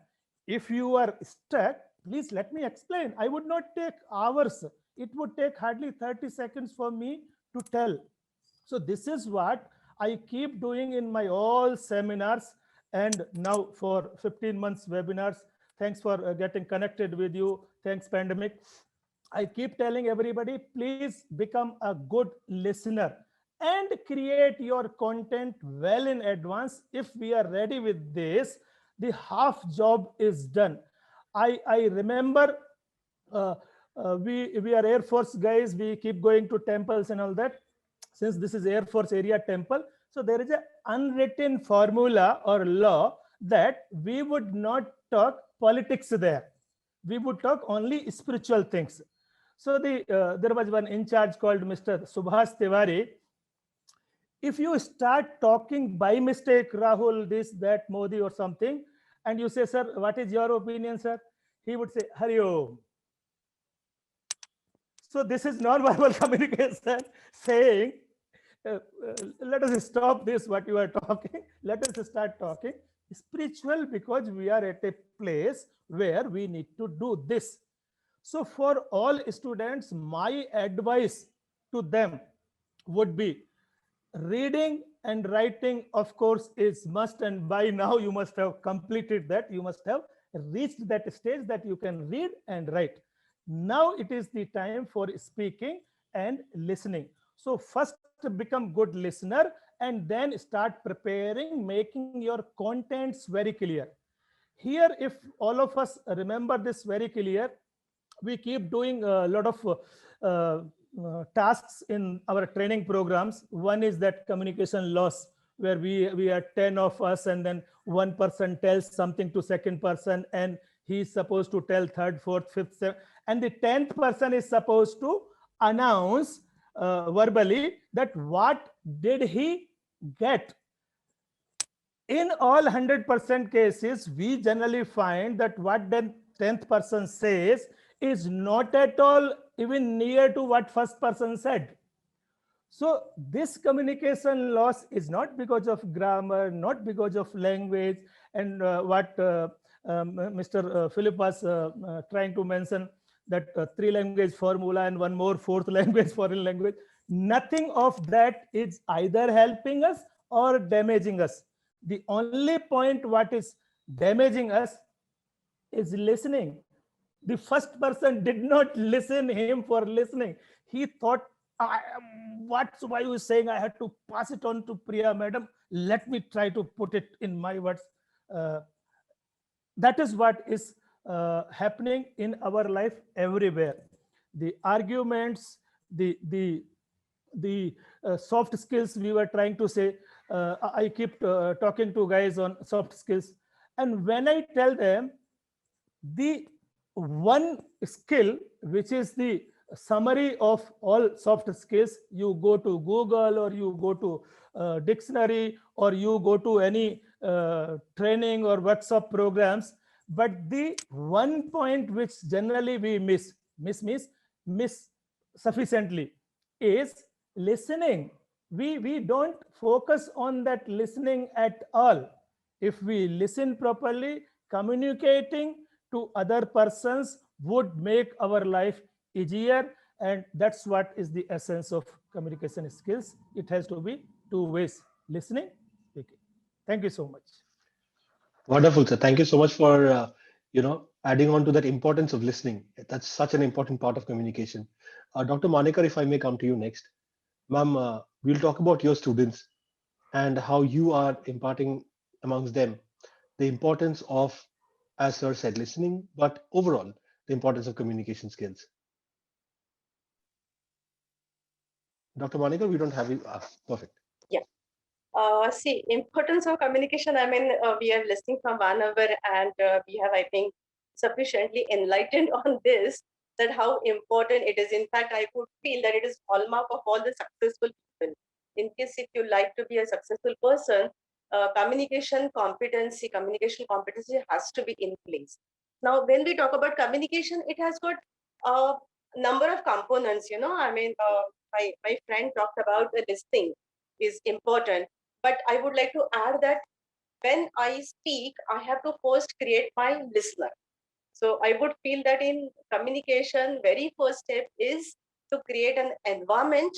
If you are stuck, please let me explain. I would not take hours. It would take hardly 30 seconds for me to tell. So this is what I keep doing in my all seminars, and now for 15 months webinars. Thanks for getting connected with you. Thanks, pandemic. I keep telling everybody, please become a good listener and create your content well in advance. If we are ready with this, the half job is done. I remember we are Air Force guys. We keep going to temples and all that. Since this is Air Force area temple, so there is an unwritten formula or law that we would not talk politics there. We would talk only spiritual things. So there was one in charge called Mr. Subhas Tiwari. If you start talking by mistake, Rahul, this, that, Modi or something, and you say, sir, what is your opinion, sir? He would say, Hari Om. So this is non-verbal communication saying, let us stop this, what you are talking. Let us start talking spiritual, because we are at a place where we need to do this. So for all students, my advice to them would be, reading and writing, of course, is must, and by now you must have completed that. You must have reached that stage that you can read and write. Now it is the time for speaking and listening. So first become good listener and then start preparing, making your contents very clear. Here, if all of us remember this very clear, we keep doing a lot of tasks in our training programs. One is that communication loss, where we are 10 of us and then one person tells something to second person and he is supposed to tell third, fourth, fifth, seventh, and the 10th person is supposed to announce verbally that what did he get. In all 100% cases, we generally find that what the 10th person says is not at all even near to what first person said. So this communication loss is not because of grammar, not because of language, and what Mr. Philip was trying to mention, that 3 language formula and one more 4th language, foreign language. Nothing of that is either helping us or damaging us. The only point what is damaging us is listening. The first person did not listen him for listening. He thought, what Subayu is saying, I had to pass it on to Priya madam. Let me try to put it in my words. That is what is happening in our life everywhere. The arguments, the soft skills we were trying to say. I keep talking to guys on soft skills, and when I tell them the one skill which is the summary of all soft skills, you go to Google or you go to dictionary or you go to any training or workshop programs, but the one point which generally we miss sufficiently is listening. We don't focus on that listening at all. If we listen properly, communicating to other persons would make our life easier, and that's what is the essence of communication skills. It has to be two ways: listening, speaking. Thank you so much. Wonderful, sir. Thank you so much for adding on to that importance of listening. That's such an important part of communication. Dr. Manikar, if I may come to you next. Ma'am, we'll talk about your students and how you are imparting amongst them the importance of, as sir said, listening, but overall, the importance of communication skills. Dr. Manikar, we don't have you. Perfect. Yeah. See, importance of communication. I mean, we are listening from one hour, and we have, I think, sufficiently enlightened on this, that how important it is. In fact, I would feel that it is hallmark of all the successful people. In case if you like to be a successful person, communication competency has to be in place. Now, when we talk about communication, it has got a number of components. I mean, my friend talked about the listening is important, but I would like to add that when I speak, I have to first create my listener. So I would feel that in communication, very first step is to create an environment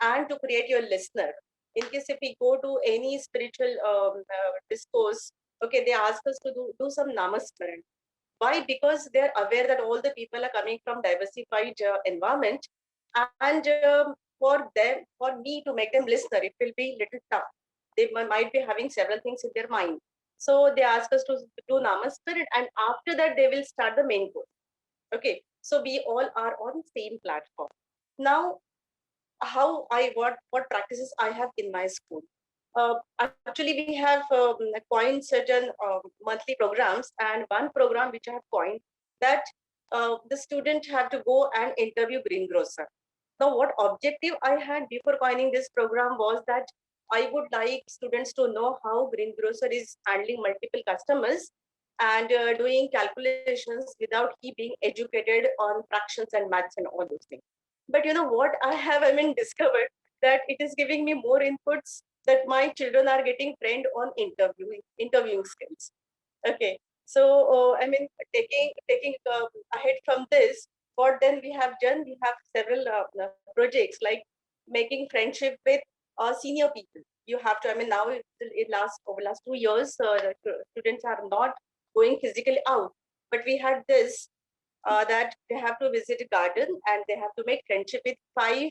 and to create your listener. In case if we go to any spiritual discourse, okay, they ask us to do some namaskaran. Why? Because they're aware that all the people are coming from diversified environment, and for me to make them listener, it will be little tough. They might be having several things in their mind. So they ask us to do namaskaran, and after that they will start the main course. Okay, so we all are on same platform. Now, what practices I have in my school? Actually, we have coined certain monthly programs, and one program which I have coined, that the student have to go and interview greengrocer. Now, what objective I had before coining this program was that I would like students to know how greengrocer is handling multiple customers and doing calculations without he being educated on fractions and maths and all those things. But you know what I have, discovered that it is giving me more inputs, that my children are getting trained on interviewing skills. Okay, so taking ahead from this, what then we have done? We have several projects like making friendship with senior people. You have to. Now over last 2 years, the students are not going physically out, but we had this that they have to visit a garden and they have to make friendship with 5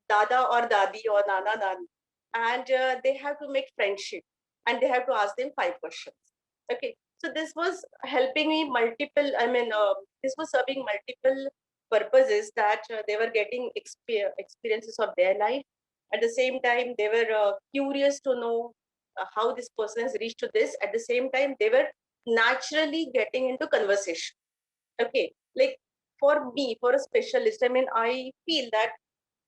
dada or dadi or nana nani, and they have to make friendship and they have to ask them 5 questions. Okay, so this was helping me multiple. This was serving multiple purposes, that they were getting experiences of their life. At the same time, they were curious to know how this person has reached to this. At the same time, they were naturally getting into conversation. Okay, like for me, for a specialist, I feel that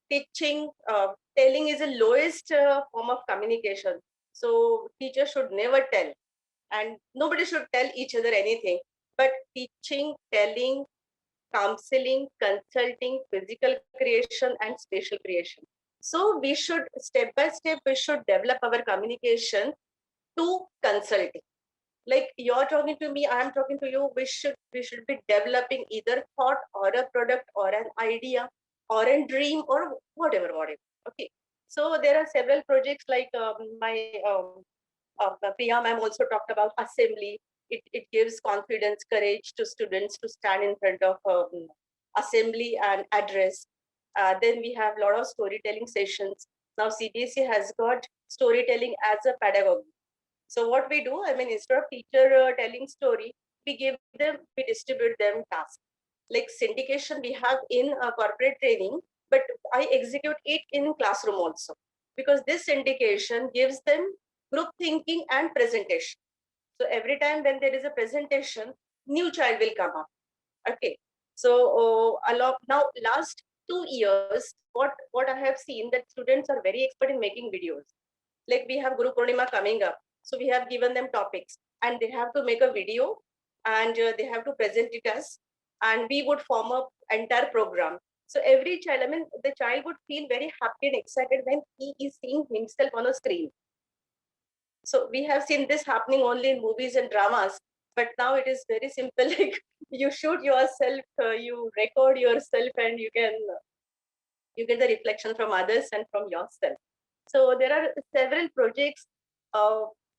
telling is the lowest form of communication. So teachers should never tell, and nobody should tell each other anything. But teaching, telling, counseling, consulting, physical creation, and spatial creation. So we should, step by step, we should develop our communication to consulting. Like you're talking to me, I'm talking to you. We should be developing either thought or a product or an idea or a dream or whatever. Okay. So there are several projects like my Priya ma'am also talked about assembly. It gives confidence, courage to students to stand in front of assembly and address. Then we have a lot of storytelling sessions. Now CBSE has got storytelling as a pedagogy. So what we do, I mean, instead of teacher telling story, we distribute them tasks. Like syndication we have in corporate training, but I execute it in classroom also. Because this syndication gives them group thinking and presentation. So every time when there is a presentation, new child will come up. Okay. So now last 2 years, what I have seen that students are very expert in making videos. Like we have Guru Purnima coming up. So we have given them topics and they have to make a video and they have to present it as, and we would form a entire program. So every child, I mean, the child would feel very happy and excited when he is seeing himself on a screen. So we have seen this happening only in movies and dramas, but now it is very simple. Like you shoot yourself, you record yourself, and you get the reflection from others and from yourself. So there are several projects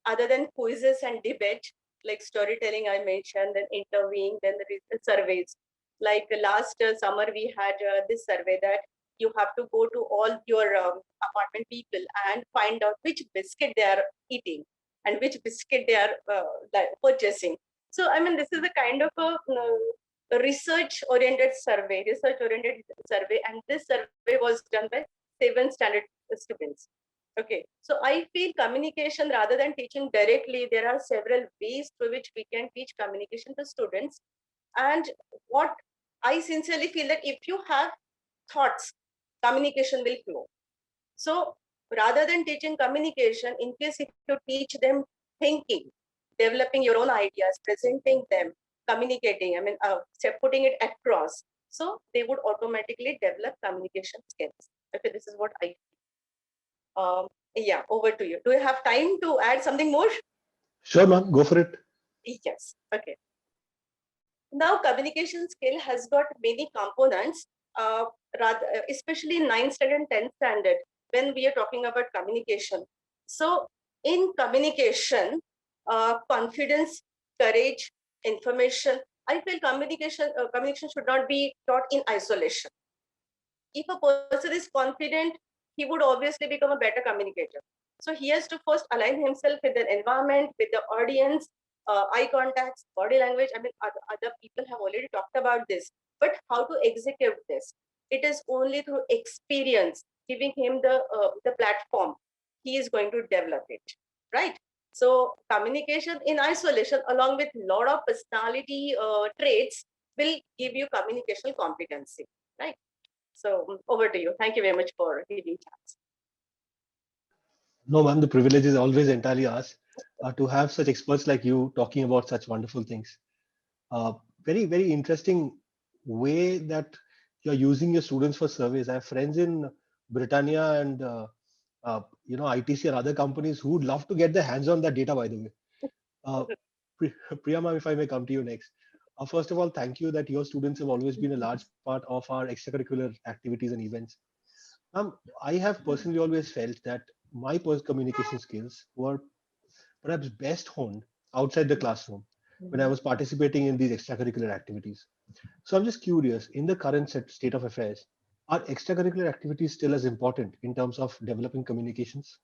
other than quizzes and debate, like storytelling I mentioned, then interviewing, then there is surveys. Like last summer we had this survey that you have to go to all your apartment people and find out which biscuit they are eating and which biscuit they are purchasing. So I mean, this is a kind of a research-oriented survey, and this survey was done by 7th standard students. Okay, so I feel communication rather than teaching directly, there are several ways through which we can teach communication to students. And what I sincerely feel that if you have thoughts, communication will flow. So rather than teaching communication, in case if you teach them thinking, developing your own ideas, presenting them, communicating, I mean, putting it across, so they would automatically develop communication skills. Okay, this is what I yeah, over to you. Do you have time to add something more? Sure, ma'am, go for it. Yes. Okay. Now, communication skill has got many components, especially in 9th standard and 10th standard, when we are talking about communication. So, in communication, confidence, courage, information, I feel communication should not be taught in isolation. If a person is confident, he would obviously become a better communicator. So he has to first align himself with the environment, with the audience, eye contacts, body language. I mean, other people have already talked about this, but how to execute this? It is only through experience, giving him the platform, he is going to develop it, right? So communication in isolation, along with a lot of personality traits, will give you communication competency, right? So over to you. Thank you very much for giving chance. No, ma'am, the privilege is always entirely ours to have such experts like you talking about such wonderful things. Very, very interesting way that you're using your students for surveys. I have friends in Britannia and ITC and other companies who would love to get their hands on that data, by the way. Priya ma'am, if I may come to you next. First of all, thank you that your students have always been a large part of our extracurricular activities and events. I have personally always felt that my communication skills were perhaps best honed outside the classroom when I was participating in these extracurricular activities. So I'm just curious, in the current state of affairs, are extracurricular activities still as important in terms of developing communications?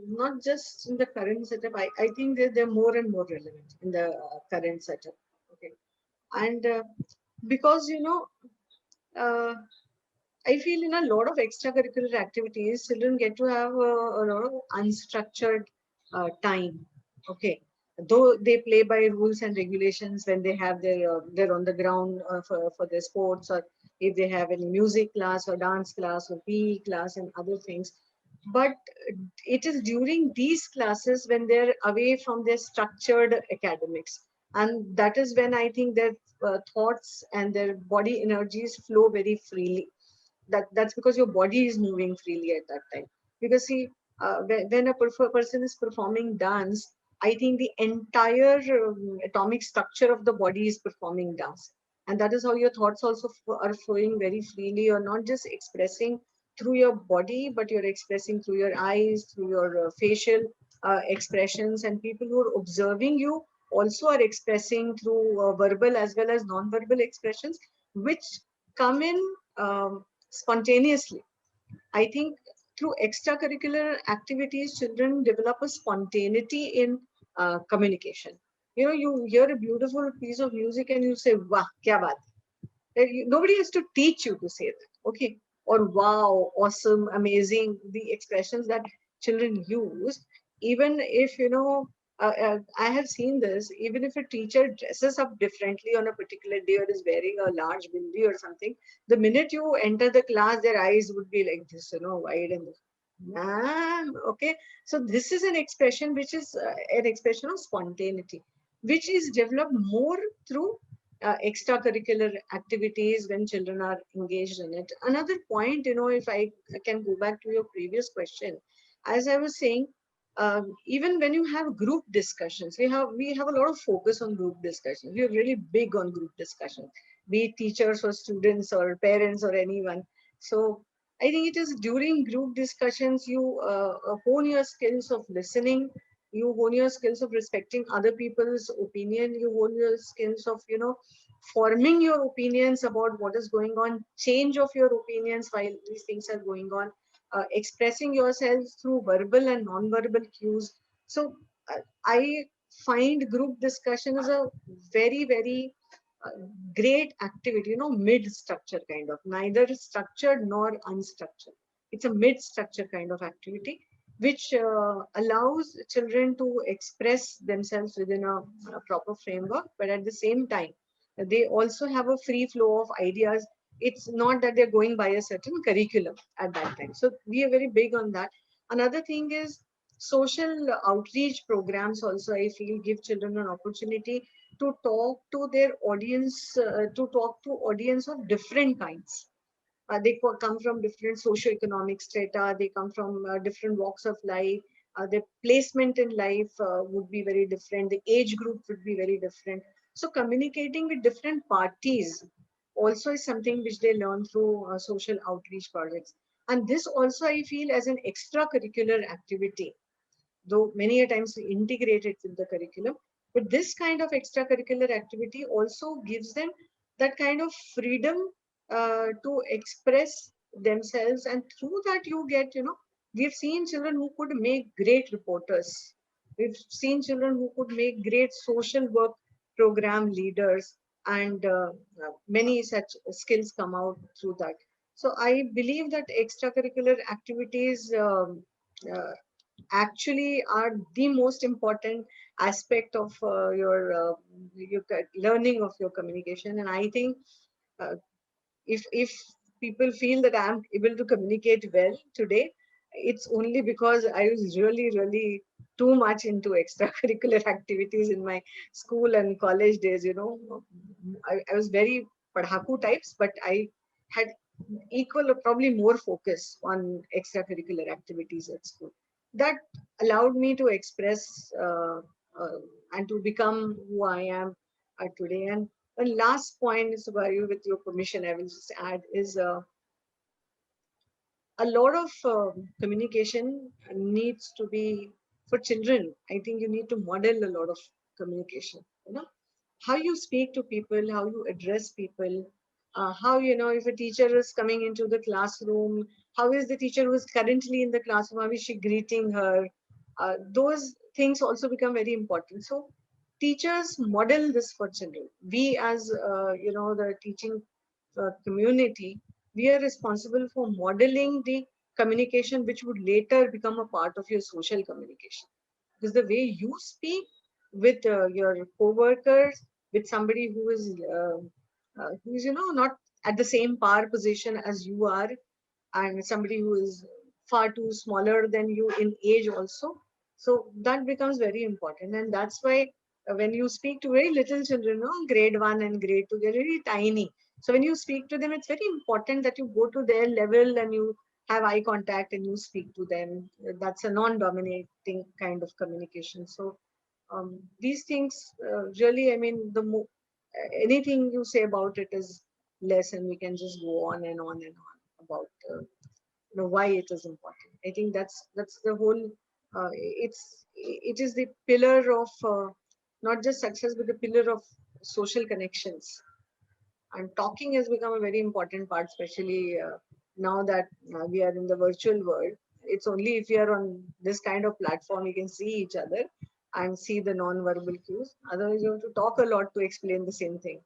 Not just in the current setup. I think they're more and more relevant in the current setup. Okay, and because I feel in a lot of extracurricular activities, children get to have a lot of unstructured time. Okay, though they play by rules and regulations when they have they're on the ground for their sports, or if they have any music class or dance class or PE class and other things. But it is during these classes when they're away from their structured academics, and that is when I think their thoughts and their body energies flow very freely. That's because your body is moving freely at that time. Because see, when a person is performing dance, I think the entire atomic structure of the body is performing dance. And that is how your thoughts also are flowing very freely. You're not just expressing through your body, but you're expressing through your eyes, through your facial expressions, and people who are observing you also are expressing through verbal as well as non-verbal expressions, which come in spontaneously. I think through extracurricular activities, children develop a spontaneity in communication. You know, you hear a beautiful piece of music and you say, "Wah, kya baat hai?" Nobody has to teach you to say that, okay? Or wow, awesome, amazing, the expressions that children use. Even if, you know, I have seen this, even if a teacher dresses up differently on a particular day or is wearing a large bindi or something, the minute you enter the class, their eyes would be like this, you know, wide and ma'am, okay. So this is an expression which is an expression of spontaneity, which is developed more through extracurricular activities when children are engaged in it. Another point, you know, if I can go back to your previous question, as I was saying, even when you have group discussions, we have a lot of focus on group discussions. We are really big on group discussions, be it teachers or students or parents or anyone. So I think it is during group discussions you hone your skills of listening, you hone your skills of respecting other people's opinion, you hone your skills of, you know, forming your opinions about what is going on, change of your opinions while these things are going on, expressing yourselves through verbal and non-verbal cues. So I find group discussion is a very, very uh, great activity, you know, mid-structure kind of, neither structured nor unstructured. It's a mid-structure kind of activity, which allows children to express themselves within a proper framework, but at the same time, they also have a free flow of ideas. It's not that they're going by a certain curriculum at that time. So we are very big on that. Another thing is social outreach programs also, I feel, give children an opportunity to talk to their audience, to talk to audience of different kinds. They come from different socio-economic strata, they come from different walks of life, their placement in life would be very different, the age group would be very different. So communicating with different parties also is something which they learn through social outreach projects. And this also I feel as an extracurricular activity, though many a times we integrate it with the curriculum. But this kind of extracurricular activity also gives them that kind of freedom to express themselves. And through that you get, you know, we've seen children who could make great reporters. We've seen children who could make great social work program leaders, and many such skills come out through that. So I believe that extracurricular activities actually are the most important aspect of your learning of your communication. And I think uh, if people feel that I'm able to communicate well today, it's only because I was really, really too much into extracurricular activities in my school and college days. You know, I was very padhaku types, but I had equal or probably more focus on extracurricular activities at school. That allowed me to express uh, and to become who I am today. And one last point, Subhayu, with your permission, I will just add is a lot of communication needs to be for children. I think you need to model a lot of communication. You know, how you speak to people, how you address people, how, you know, if a teacher is coming into the classroom, how is the teacher who is currently in the classroom, how is she greeting her? Those things also become very important. So teachers model this for children. We as, you know, the teaching community, we are responsible for modeling the communication which would later become a part of your social communication. Because the way you speak with your co-workers, with somebody who is, you know, not at the same power position as you are, and somebody who is far too smaller than you in age also. So that becomes very important. And that's why when you speak to very little children, no, grade 1 and grade 2, they're really tiny. So when you speak to them, it's very important that you go to their level and you have eye contact and you speak to them. That's a non-dominating kind of communication. So These things really, I mean, anything you say about it is less, and we can just go on and on and on about why it is important. I think that's the whole. It is the pillar of not just success, but the pillar of social connections. And talking has become a very important part, especially now that we are in the virtual world. It's only if you are on this kind of platform you can see each other and see the non-verbal cues. Otherwise, you have to talk a lot to explain the same thing.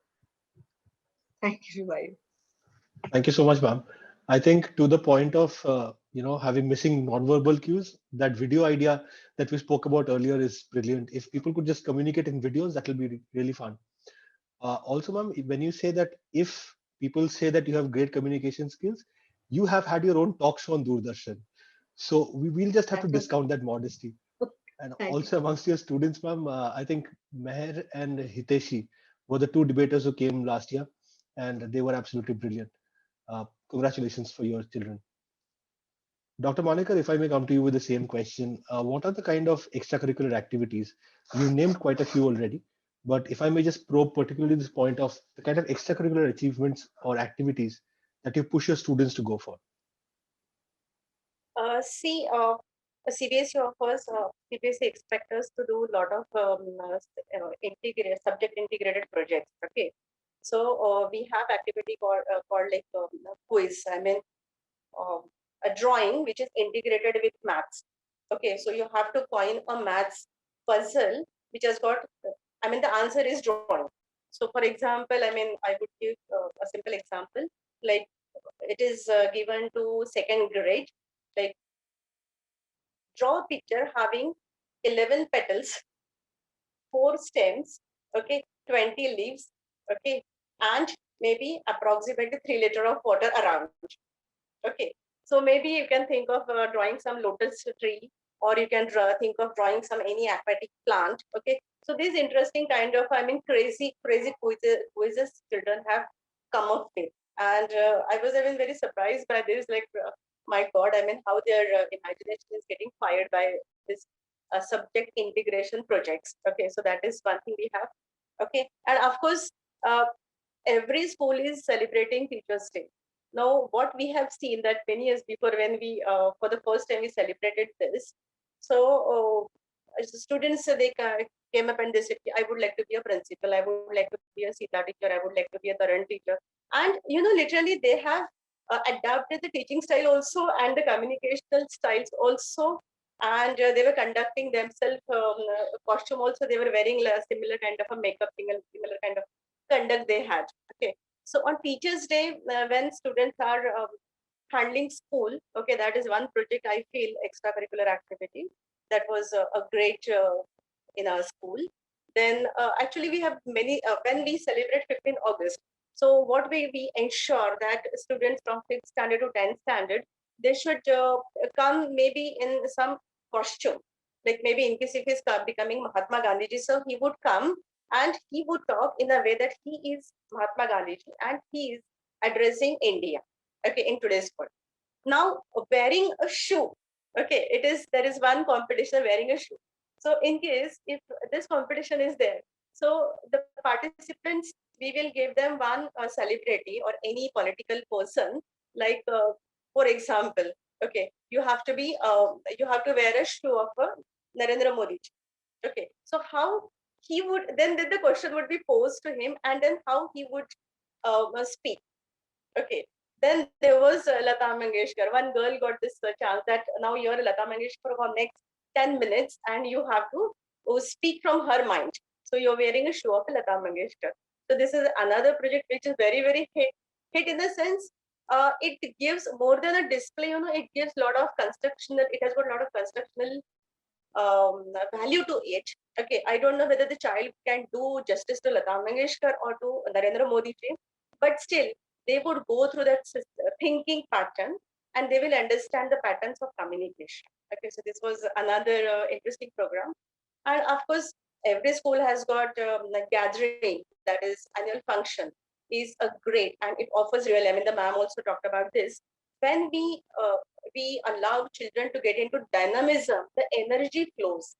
Thank you, Vayu. Thank you so much, ma'am. I think to the point of having missing non-verbal cues, that video idea that we spoke about earlier is brilliant. If people could just communicate in videos, that will be really fun. Also, ma'am, when you say that if people say that you have great communication skills, you have had your own talk show on Doordarshan. So we will just have to discount that modesty. And also amongst your students, ma'am, I think Meher and Hiteshi were the two debaters who came last year, and they were absolutely brilliant. Congratulations for your children. Dr. Manikar, if I may come to you with the same question, what are the kind of extracurricular activities? You named quite a few already, but if I may just probe particularly this point of the kind of extracurricular achievements or activities that you push your students to go for. CBSE offers CBSE expect us to do a lot of subject integrated projects. Okay, so we have activity called like quiz. I mean, a drawing which is integrated with maths. Okay, so you have to coin a maths puzzle which has got. I mean, the answer is drawing. So, for example, I mean, I would give a simple example. Like it is given to second grade. Like draw a picture having 11 petals, 4 stems, okay, 20 leaves, okay, and maybe approximately 3 liters of water around. Okay, so maybe you can think of drawing some lotus tree, or you can think of drawing some any aquatic plant. Okay, so these interesting kind of, I mean, crazy quizzes children have come up with, and I was even very surprised by this. Like, my God, I mean, how their imagination is getting fired by this subject integration projects. Okay, so that is one thing we have. Okay, and of course, every school is celebrating Teachers' Day. Now, what we have seen that many years before, when we for the first time we celebrated this, so students they came up and they said, I would like to be a principal, I would like to be a Sita teacher, I would like to be a Taran teacher. And literally they have adapted the teaching style also and the communicational styles also, and they were conducting themselves costume also, they were wearing similar kind of a makeup, similar kind of conduct they had. Okay, so on Teachers' Day, when students are handling school, okay, that is one project I feel extracurricular activity that was a great in our school. Then actually we have many, when we celebrate 15th August, so what we ensure that students from 5th standard to 10th standard, they should come maybe in some costume. Like maybe in case if he's becoming Mahatma Gandhiji, so he would come and he would talk in a way that he is Mahatma Gandhiji and he is addressing India, okay, in today's world. Now, wearing a shoe, okay, there is one competition wearing a shoe. So in case if this competition is there, so the participants, we will give them one celebrity or any political person, like for example, okay, you have to wear a shoe of Narendra Modi. Okay, so how he would then the question would be posed to him, and then how he would speak. Okay, then there was Lata Mangeshkar. One girl got this chance that now you're Lata Mangeshkar for next 10 minutes and you have to speak from her mind. So you're wearing a shoe of Lata Mangeshkar. So this is another project which is very, very hit in the sense it gives more than a display, it gives a lot of constructional, it has got a lot of constructional value to it. Okay, I don't know whether the child can do justice to Lata Mangeshkar or to Narendra Modi ji, but still they would go through that thinking pattern and they will understand the patterns of communication. Okay, so this was another interesting program. And of course, every school has got a gathering, that is annual function, is a great, and it offers really, I mean, the ma'am also talked about this. When we allow children to get into dynamism, the energy flows.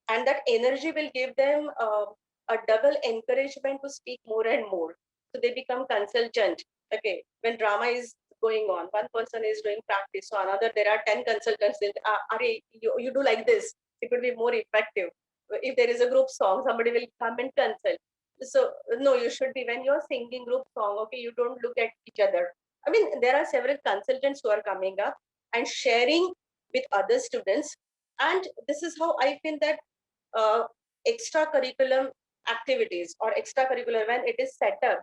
And that energy will give them a double encouragement to speak more and more. So they become consultant. Okay, when drama is going on, one person is doing practice, so another, there are 10 consultants. You do like this, it would be more effective. If there is a group song, somebody will come and consult. So no, you should be, when you're singing group song, okay, you don't look at each other. I mean, there are several consultants who are coming up and sharing with other students. And this is how I feel that extracurriculum activities or extracurricular, when it is set up,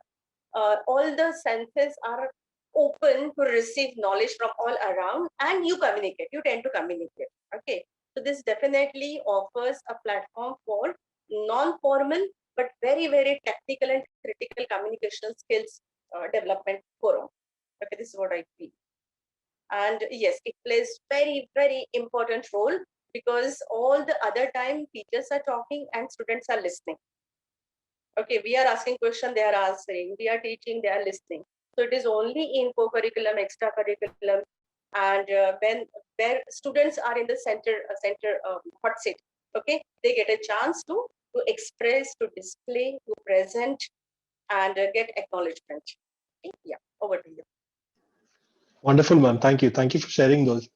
all the senses are open to receive knowledge from all around, and you communicate, you tend to communicate. Okay, so this definitely offers a platform for non-formal but very, very technical and critical communication skills development forum. Okay, this is what I feel. And yes, it plays very, very important role, because all the other time teachers are talking and students are listening. Okay, we are asking question, they are answering, we are teaching, they are listening. So it is only in co-curriculum, extracurriculum, and when where students are in the center hot seat, okay, they get a chance to express, to display, to present, and get acknowledgement. Okay? Yeah, over to you. Wonderful, ma'am. Thank you. Thank you for sharing those.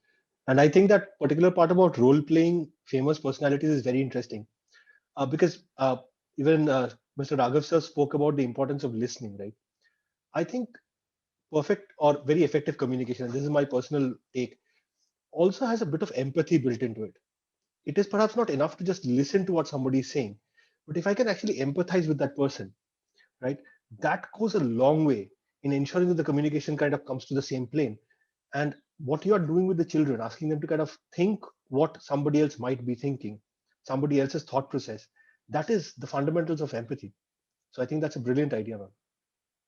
And I think that particular part about role playing famous personalities is very interesting because even Mr. Raghav sir spoke about the importance of listening, right? I think perfect or very effective communication, and this is my personal take, also has a bit of empathy built into it. It is perhaps not enough to just listen to what somebody is saying, but if I can actually empathize with that person, right, that goes a long way in ensuring that the communication kind of comes to the same plane. And what you are doing with the children, asking them to kind of think what somebody else might be thinking, somebody else's thought process, that is the fundamentals of empathy. So I think that's a brilliant idea, ma'am.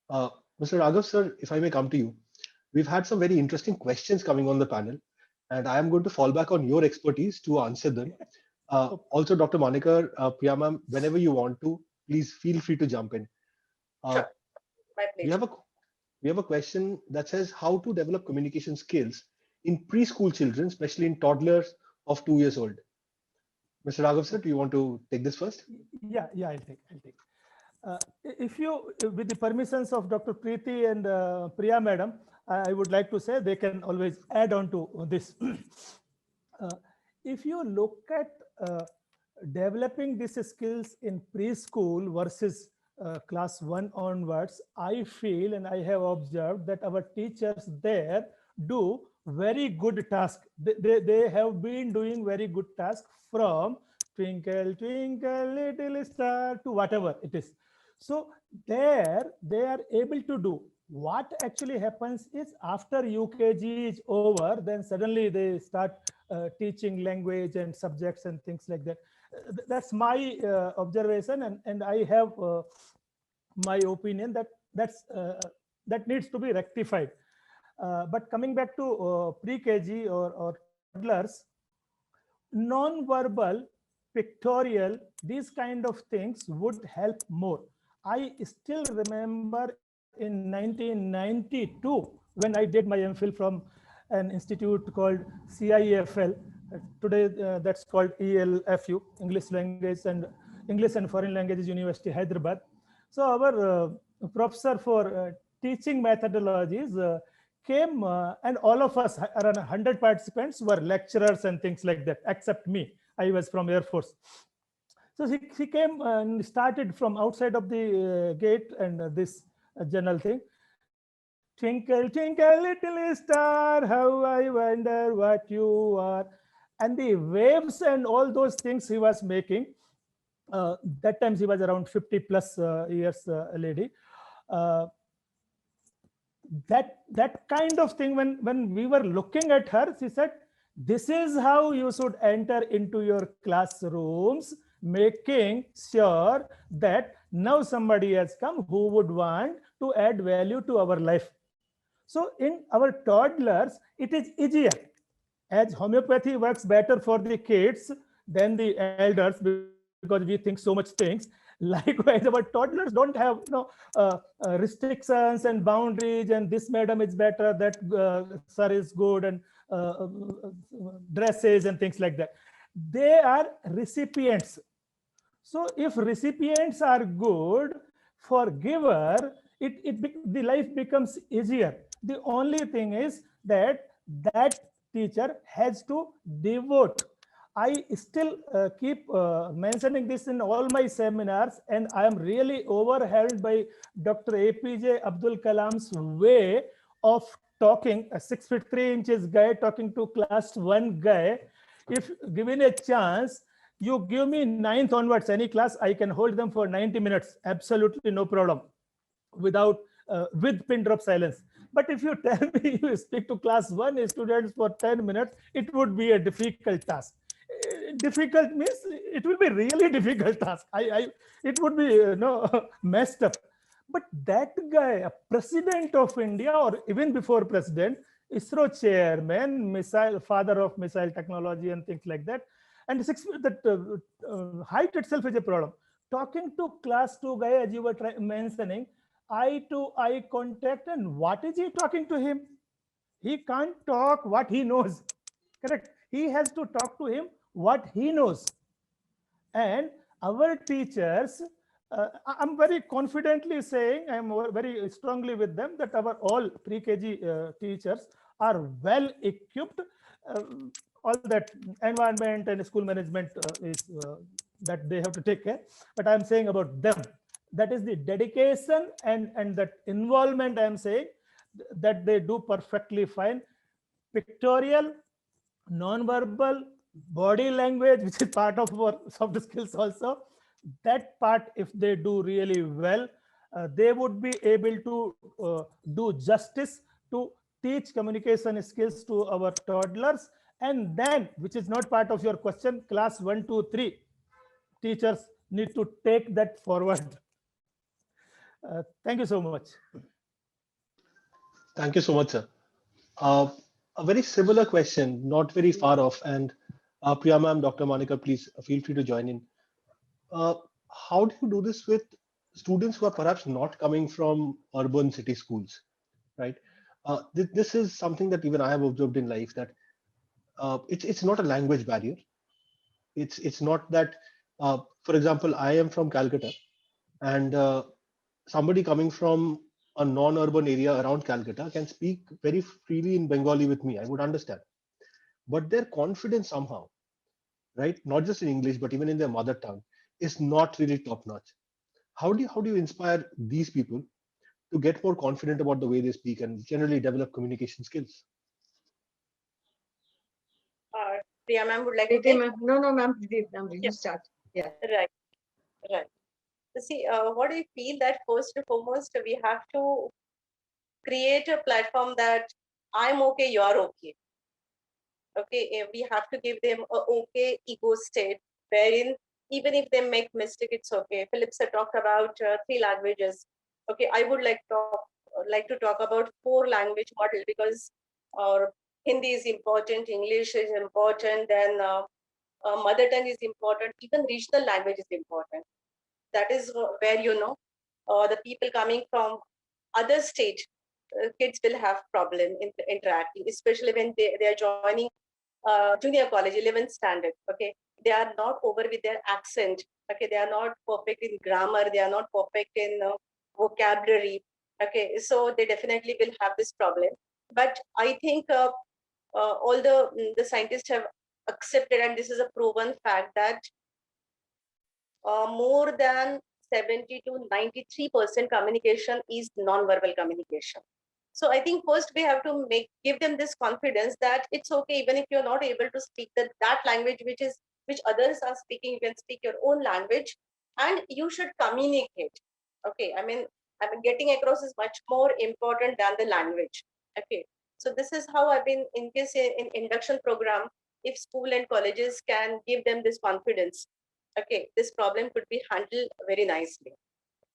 Uh, Mr. Raghav, sir, if I may come to you, we've had some very interesting questions coming on the panel, and I am going to fall back on your expertise to answer them. Also, Dr. Manikar, Priya ma'am, whenever you want to, please feel free to jump in. Sure, my We pleasure. have a we have a question that says how to develop communication skills in preschool children, especially in toddlers of 2 years old. Mr. Raghav sir, do you want to take this first? Yeah, I'll take. If you, with the permissions of Dr. Preeti and Priya madam, I would like to say they can always add on to this. If you look at developing these skills in preschool versus class 1 onwards, I feel and I have observed that our teachers there do very good task. They have been doing very good task from twinkle, twinkle, little star to whatever it is. So there they are able to do. What actually happens is after UKG is over, then suddenly they start teaching language and subjects and things like that. That's my observation, and I have my opinion that that needs to be rectified. But coming back to pre-KG or toddlers, non-verbal, pictorial, these kind of things would help more. I still remember in 1992 when I did my MPhil from an institute called CIFL. Today that's called ELFU, English and Foreign Languages University, Hyderabad. So our professor for teaching methodologies came and all of us, around 100 participants, were lecturers and things like that, except me. I was from Air Force. So he came and started from outside of the gate, and this general thing. Twinkle, twinkle, little star, how I wonder what you are. And the waves and all those things he was making. That time he was around 50 plus years lady. That kind of thing, when we were looking at her, she said, this is how you should enter into your classrooms, making sure that now somebody has come who would want to add value to our life. So in our toddlers, it is easier, as homeopathy works better for the kids than the elders, because we think so much things. Likewise, our toddlers don't have restrictions and boundaries, and this madam is better, that sir is good, and dresses and things like that. they are recipients. So if recipients are good for giver, the life becomes easier. The only thing is that that teacher has to devote. I still keep mentioning this in all my seminars, and I am really overwhelmed by Dr. APJ Abdul Kalam's way of talking. A 6'3" guy talking to class 1 guy. If given a chance, you give me 9th onwards, any class, I can hold them for 90 minutes. Absolutely no problem, without with pin drop silence. But if you tell me you speak to class 1 students for 10 minutes, it would be a difficult task. Difficult means it will be really difficult task. It would be messed up. But that guy, a president of India, or even before president, ISRO chairman, missile father of missile technology and things like that, and height itself is a problem. Talking to class 2 guy, as you were mentioning, eye to eye contact, and what is he talking to him? He can't talk what he knows. Correct. He has to talk to him what he knows. And our teachers, I'm very confidently saying, I'm very strongly with them, that our all pre-KG teachers are well equipped. All that environment and school management is that they have to take care. But I'm saying about them, that is the dedication and that involvement. I'm saying that they do perfectly fine. Pictorial, non-verbal, body language, which is part of our soft skills also, that part, if they do really well, they would be able to do justice to teach communication skills to our toddlers. And then, which is not part of your question, class 1, 2, 3, teachers need to take that forward. Thank you so much. Thank you so much, sir. A very similar question, not very far off, and Priya ma'am, Dr. Monica, please feel free to join in. How do you do this with students who are perhaps not coming from urban city schools, right? This is something that even I have observed in life, that it's not a language barrier. It's not that, for example, I am from Calcutta, and somebody coming from a non-urban area around Calcutta can speak very freely in Bengali with me. I would understand, but their confidence somehow, right, not just in English but even in their mother tongue, is not really top-notch. How do you inspire these people to get more confident about the way they speak and generally develop communication skills? Priya ma'am would like to take. No, ma'am, you start. Yeah. Right. See, what I feel that first and foremost, we have to create a platform that I'm okay, you're okay. Okay, we have to give them a okay ego state, wherein even if they make mistake, it's okay. Phillips had talked about 3 languages. Okay, I would like to talk about 4 language model, because Hindi is important, English is important, then mother tongue is important, even regional language is important. That is where, the people coming from other state, kids will have problem in interacting, especially when they are joining junior college, 11th standard. Okay, they are not over with their accent. Okay, they are not perfect in grammar. They are not perfect in vocabulary. Okay, so they definitely will have this problem. But I think all the scientists have accepted, and this is a proven fact, that more than 70 to 93% communication is non-verbal communication. So I think first we have to give them this confidence that it's okay, even if you're not able to speak that language which others are speaking, you can speak your own language, and you should communicate. Okay, I mean getting across is much more important than the language. Okay, so this is how I've been, in case in induction program, if school and colleges can give them this confidence, okay, this problem could be handled very nicely.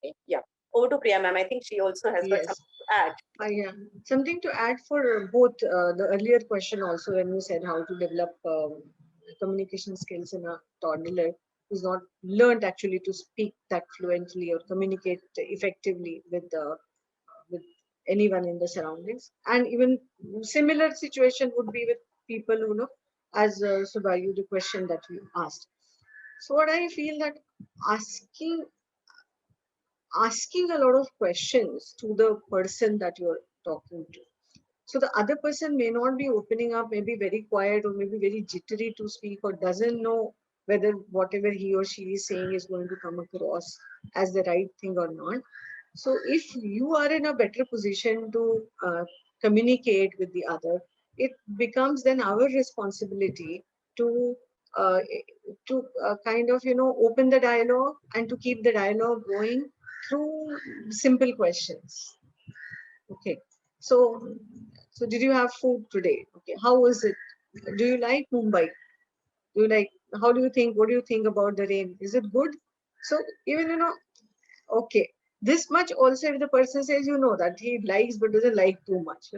Okay, yeah. Over to Priya ma'am. I think she also has got something to add. Yeah, something to add for both the earlier question also, when you said how to develop communication skills in a toddler who's not learned actually to speak that fluently or communicate effectively with anyone in the surroundings. And even similar situation would be with people who as Subayu, the question that you asked. So what I feel that asking a lot of questions to the person that you're talking to. So the other person may not be opening up, maybe very quiet or maybe very jittery to speak, or doesn't know whether whatever he or she is saying is going to come across as the right thing or not. So if you are in a better position to communicate with the other, it becomes then our responsibility to uh, kind of, open the dialogue and to keep the dialogue going through simple questions. Okay. So did you have food today? Okay. How was it? Do you like Mumbai? Do you like, how do you think, what do you think about the rain? Is it good? So even, okay, this much also if the person says, that he likes but doesn't like too much,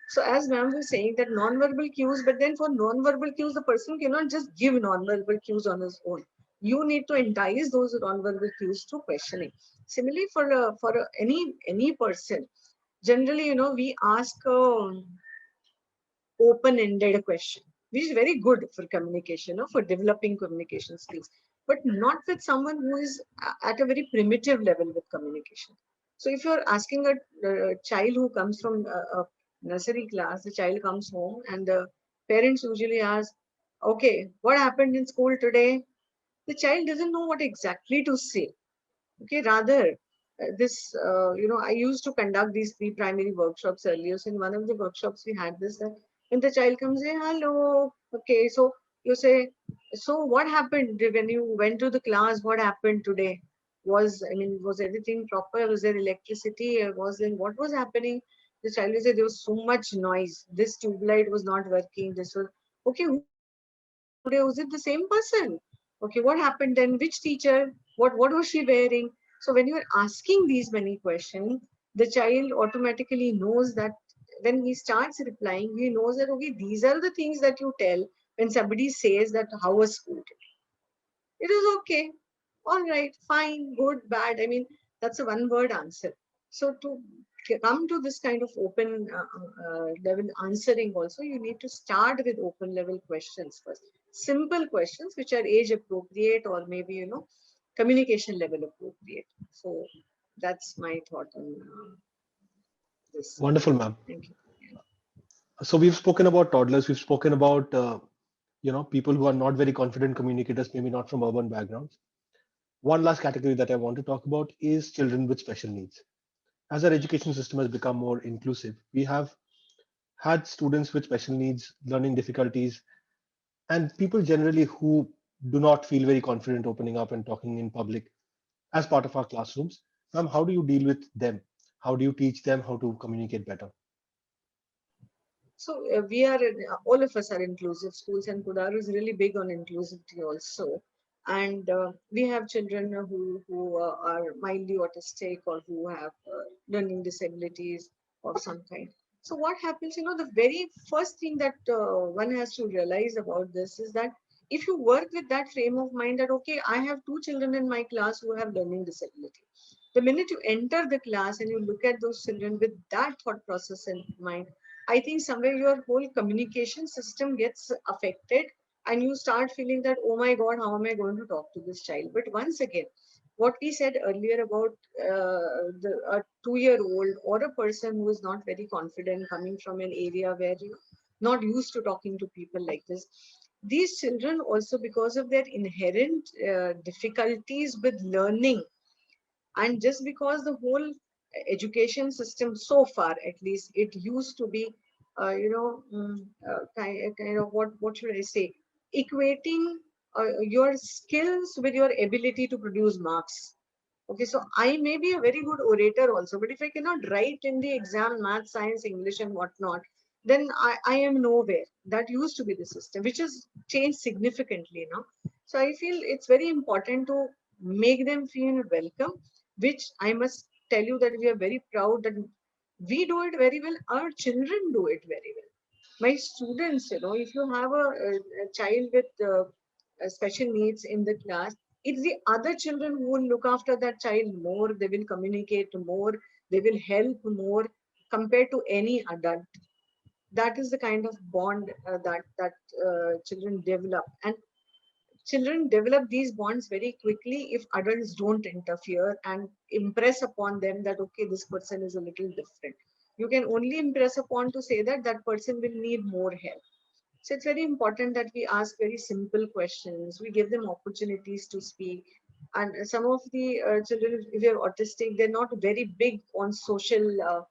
So as ma'am was saying that non-verbal cues, but then for non-verbal cues, the person cannot just give non-verbal cues on his own. You need to entice those non-verbal cues through questioning. Similarly, for any person, generally, we ask open-ended question, which is very good for communication, for developing communication skills, but not with someone who is at a very primitive level with communication. So if you're asking a child who comes from a nursery class, the child comes home and the parents usually ask, okay, what happened in school today? The child doesn't know what exactly to say. Okay, rather, I used to conduct these pre-primary workshops earlier. So in one of the workshops, we had this that when the child comes in, hello, okay, so you say, so what happened when you went to the class? What happened today? Was everything proper? Was there electricity? What was happening? The child will say there was so much noise. This tube light was not working. This was okay. Who today? Was it the same person? Okay, what happened then? Which teacher? What was she wearing? So when you are asking these many questions, the child automatically knows that when he starts replying, he knows that okay, these are the things that you tell when somebody says that how was school today. It is okay. All right, fine, good, bad. I mean, that's a one word answer. So to come to this kind of open level answering also, you need to start with open level questions first. Simple questions which are age appropriate or maybe, communication level appropriate. So that's my thought on this. Wonderful, ma'am. Thank you. So we've spoken about toddlers. We've spoken about people who are not very confident communicators, maybe not from urban backgrounds. One last category that I want to talk about is children with special needs. As our education system has become more inclusive, we have had students with special needs, learning difficulties, and people generally who do not feel very confident opening up and talking in public as part of our classrooms. Ma'am, how do you deal with them? How do you teach them how to communicate better? So we are, all of us are inclusive schools, and Kudar is really big on inclusivity also. And we have children who are mildly autistic or who have learning disabilities of some kind. So what happens, the very first thing that one has to realize about this is that if you work with that frame of mind that, okay, I have two children in my class who have learning disability. The minute you enter the class and you look at those children with that thought process in mind, I think somewhere your whole communication system gets affected and you start feeling that, oh my God, how am I going to talk to this child? But once again, what we said earlier about a 2-year-old or a person who is not very confident coming from an area where you're not used to talking to people like this. These children also, because of their inherent difficulties with learning, and just because the whole education system so far, at least it used to be kind of what should I say, equating your skills with your ability to produce marks. Okay, so I may be a very good orator also, but if I cannot write in the exam math, science, English and whatnot, then I am nowhere. That used to be the system, which has changed significantly now. So I feel it's very important to make them feel welcome, which I must tell you that we are very proud that we do it very well. Our children do it very well. My students, if you have a child with special needs in the class, it's the other children who will look after that child more. They will communicate more. They will help more compared to any adult. that is the kind of bond that children develop, and children develop these bonds very quickly if adults don't interfere and impress upon them that okay, this person is a little different. You can only impress upon to say that that person will need more help. So it's very important that we ask very simple questions. We give them opportunities to speak. And some of the children, if they're autistic, they're not very big on social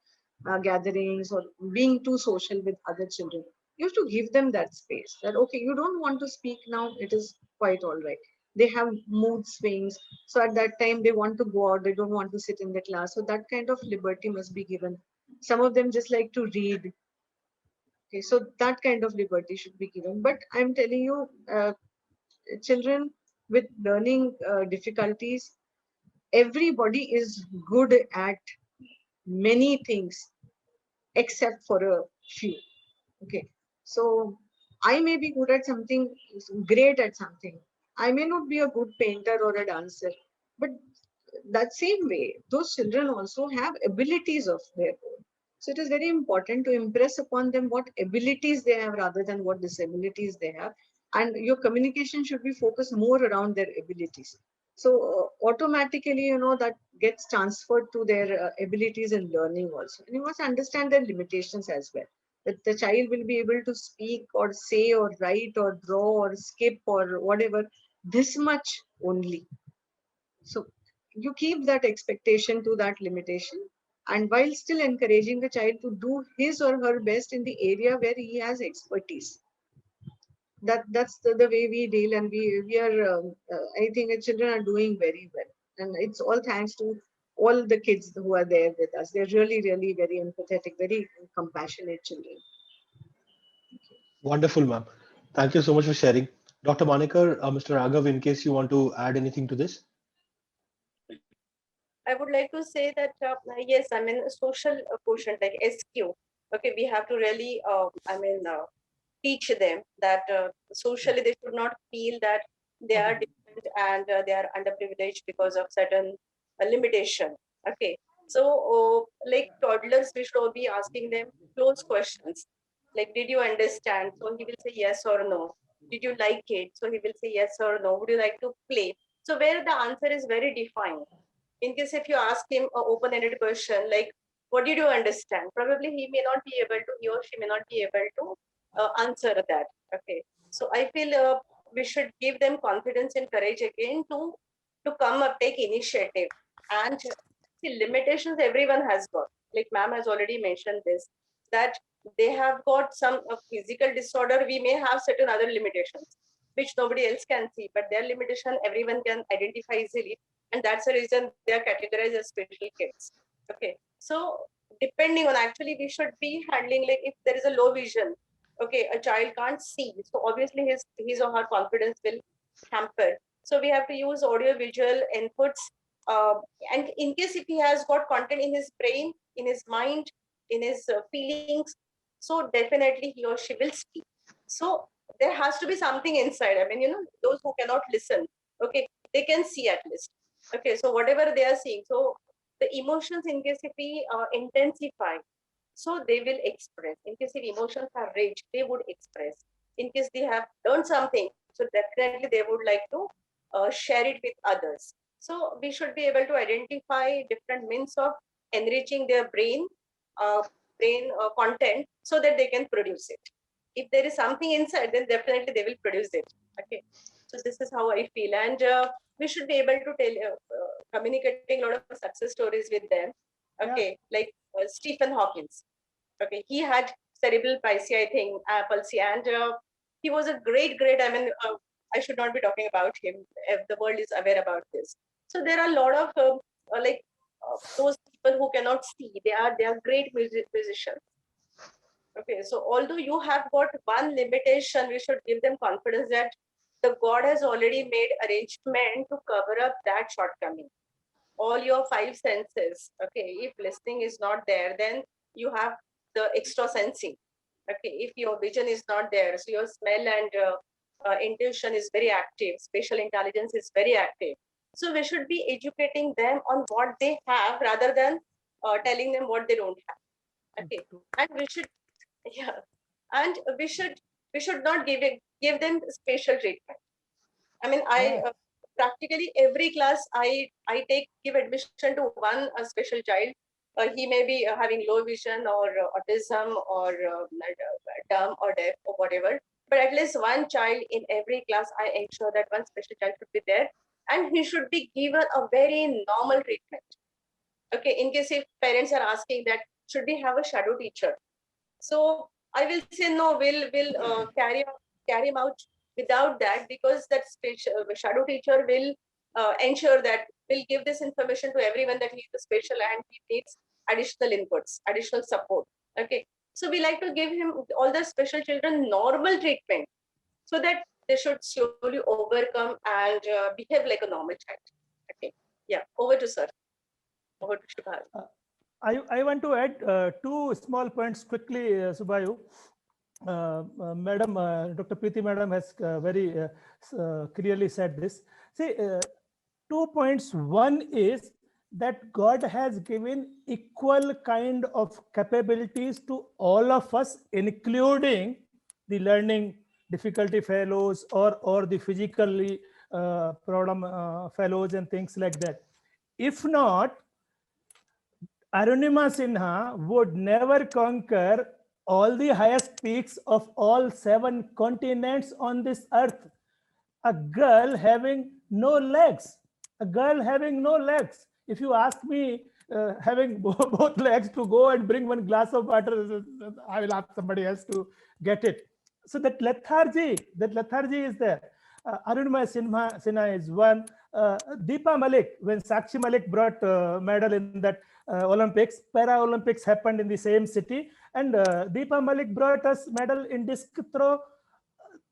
gatherings or being too social with other children. You have to give them that space that, okay, you don't want to speak now, it is quite all right. They have mood swings. So at that time, they want to go out, they don't want to sit in the class. So that kind of liberty must be given. Some of them just like to read. Okay, so that kind of liberty should be given. But I'm telling you, children with learning difficulties, everybody is good at many things except for a few. Okay, so I may be good at something, great at something. I may not be a good painter or a dancer, but that same way, those children also have abilities of their own. So it is very important to impress upon them what abilities they have rather than what disabilities they have. And your communication should be focused more around their abilities. So automatically, that gets transferred to their abilities in learning also. And you must understand their limitations as well. That the child will be able to speak or say or write or draw or skip or whatever, this much only. So you keep that expectation to that limitation, and while still encouraging the child to do his or her best in the area where he has expertise. That's the way we deal, and we are I think the children are doing very well, and it's all thanks to all the kids who are there with us. They're really very empathetic, very compassionate children. Wonderful, ma'am. Thank you so much for sharing. Dr. Manikar, Mr. Raghav, in case you want to add anything to this. I would like to say that yes, I mean social quotient like SQ. Okay, we have to really, teach them that socially they should not feel that they are different and they are underprivileged because of certain limitation. Okay, so like toddlers, we should all be asking them close questions like, did you understand? So he will say yes or no. Did you like it? So he will say yes or no. Would you like to play? So where the answer is very defined. In case if you ask him an open-ended question like, what did you understand? Probably he may not be able to, he or she may not be able to answer that. Okay, so I feel we should give them confidence and courage again to come up, take initiative. And see, limitations everyone has got, like ma'am has already mentioned this, that they have got some physical disorder. We may have certain other limitations which nobody else can see, but their limitation everyone can identify easily, and that's the reason they are categorized as special kids. Okay, so depending on, actually we should be handling, like if there is a low vision, okay, a child can't see, so obviously his or her confidence will hamper. So we have to use audio visual inputs, uh, and in case if he has got content in his brain, in his mind, in his feelings, so definitely he or she will speak. So there has to be something inside. I mean, those who cannot listen, okay, they can see at least. Okay, so whatever they are seeing, so the emotions, in case if we intensify, so they will express. In case if emotions are rage, they would express. In case they have learned something, so definitely they would like to share it with others. So we should be able to identify different means of enriching their uh, brain content so that they can produce it. If there is something inside, then definitely they will produce it. Okay, so this is how I feel, and we should be able to tell, communicating a lot of success stories with them. Okay, like Stephen Hawkins. Okay, he had cerebral palsy, I think, palsy, and he was a great. I mean, I should not be talking about him if the world is aware about this. So there are a lot of those people who cannot see. They are great musicians. Okay, so although you have got one limitation, we should give them confidence that the God has already made arrangement to cover up that shortcoming. All your five senses, okay, if listening is not there, then you have the extra sensing. Okay, if your vision is not there, so your smell and intuition is very active, spatial intelligence is very active. So we should be educating them on what they have rather than telling them what they don't have. Okay, and we should, yeah, and we should not give them special treatment. I mean, practically every class I give admission to one special child. He may be having low vision or autism or dumb or deaf or whatever. But at least one child in every class, I ensure that one special child should be there, and he should be given a very normal treatment. Okay, in case if parents are asking that should we have a shadow teacher, so I will say no. We'll carry him out without that, because that shadow teacher will ensure that will give this information to everyone that he is special and he needs additional inputs, additional support. Okay, so we like to give him all the special children normal treatment so that they should slowly overcome and behave like a normal child. Okay, yeah. Over to sir. Over to Shubhal. I want to add two small points quickly, Subhayu. Madam, Dr. Preeti Madam has very clearly said this. See, 2 points. One is that God has given equal kind of capabilities to all of us, including the learning difficulty fellows or the physically problem fellows and things like that. If not, Arunima Sinha would never conquer all the highest peaks of all 7 continents on this earth. A girl having no legs, a girl having no legs. If you ask me, having both legs to go and bring one glass of water, I will ask somebody else to get it. So that lethargy is there. Arunima Sinha is one. Deepa Malik, when Sakshi Malik brought medal in that Olympics, Para-Olympics happened in the same city, and Deepa Malik brought us medal in disc throw.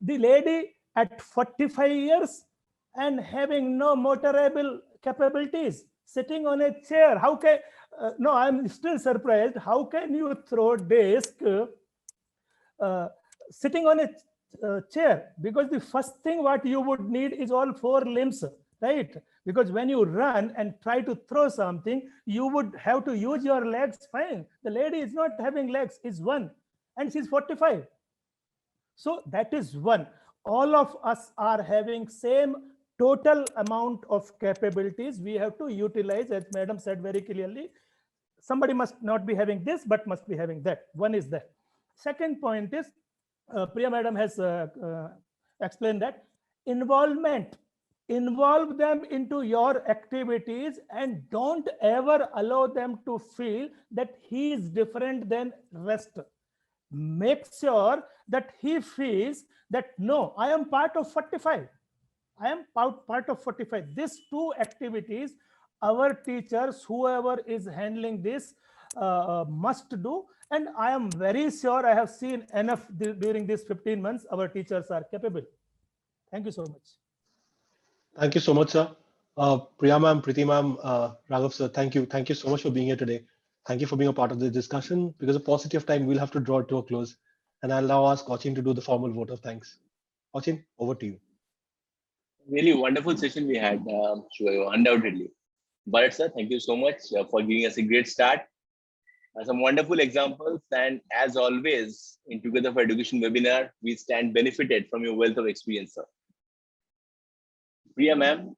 The lady at 45 years and having no motorable capabilities, sitting on a chair. How can, no, I'm still surprised. How can you throw disc sitting on a chair? Because the first thing what you would need is all 4 limbs, right? Because when you run and try to throw something, you would have to use your legs. Fine. The lady is not having legs, is one, and she's 45. So that is one. All of us are having same total amount of capabilities. We have to utilize, as Madam said very clearly, somebody must not be having this, but must be having that. One is that. Second point is, Priya Madam has explained that involvement. Involve them into your activities and don't ever allow them to feel that he is different than rest. Make sure that he feels that, no, I am part of 45. I am part of 45. These 2 activities, our teachers, whoever is handling this, must do. And I am very sure I have seen enough during these 15 months, our teachers are capable. Thank you so much. Thank you so much, sir. Priya ma'am, Preeti ma'am, Raghav sir, thank you. Thank you so much for being here today. Thank you for being a part of the discussion. Because of paucity of time, we'll have to draw it to a close. And I'll now ask Achin to do the formal vote of thanks. Achin, over to you. Really wonderful session we had, Shubhayu, undoubtedly. Bharat sir, thank you so much for giving us a great start. Some wonderful examples, and as always, in Together for Education webinar, we stand benefited from your wealth of experience, sir. Priya ma'am,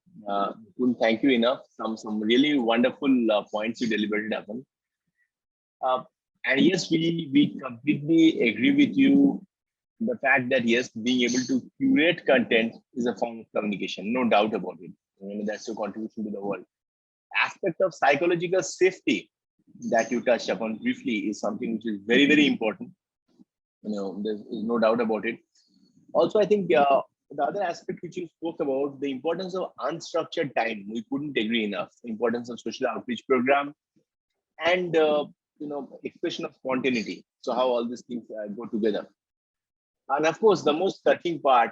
couldn't thank you enough. Some really wonderful points you delivered upon. And yes, we completely agree with you. The fact that yes, being able to curate content is a form of communication, no doubt about it. I mean, that's your contribution to the world. Aspect of psychological safety that you touched upon briefly is something which is very, very important. There's no doubt about it. Also, I think the other aspect which you spoke about, the importance of unstructured time, we couldn't agree enough. The importance of social outreach program and expression of spontaneity. So how all these things go together. And of course, the most touching part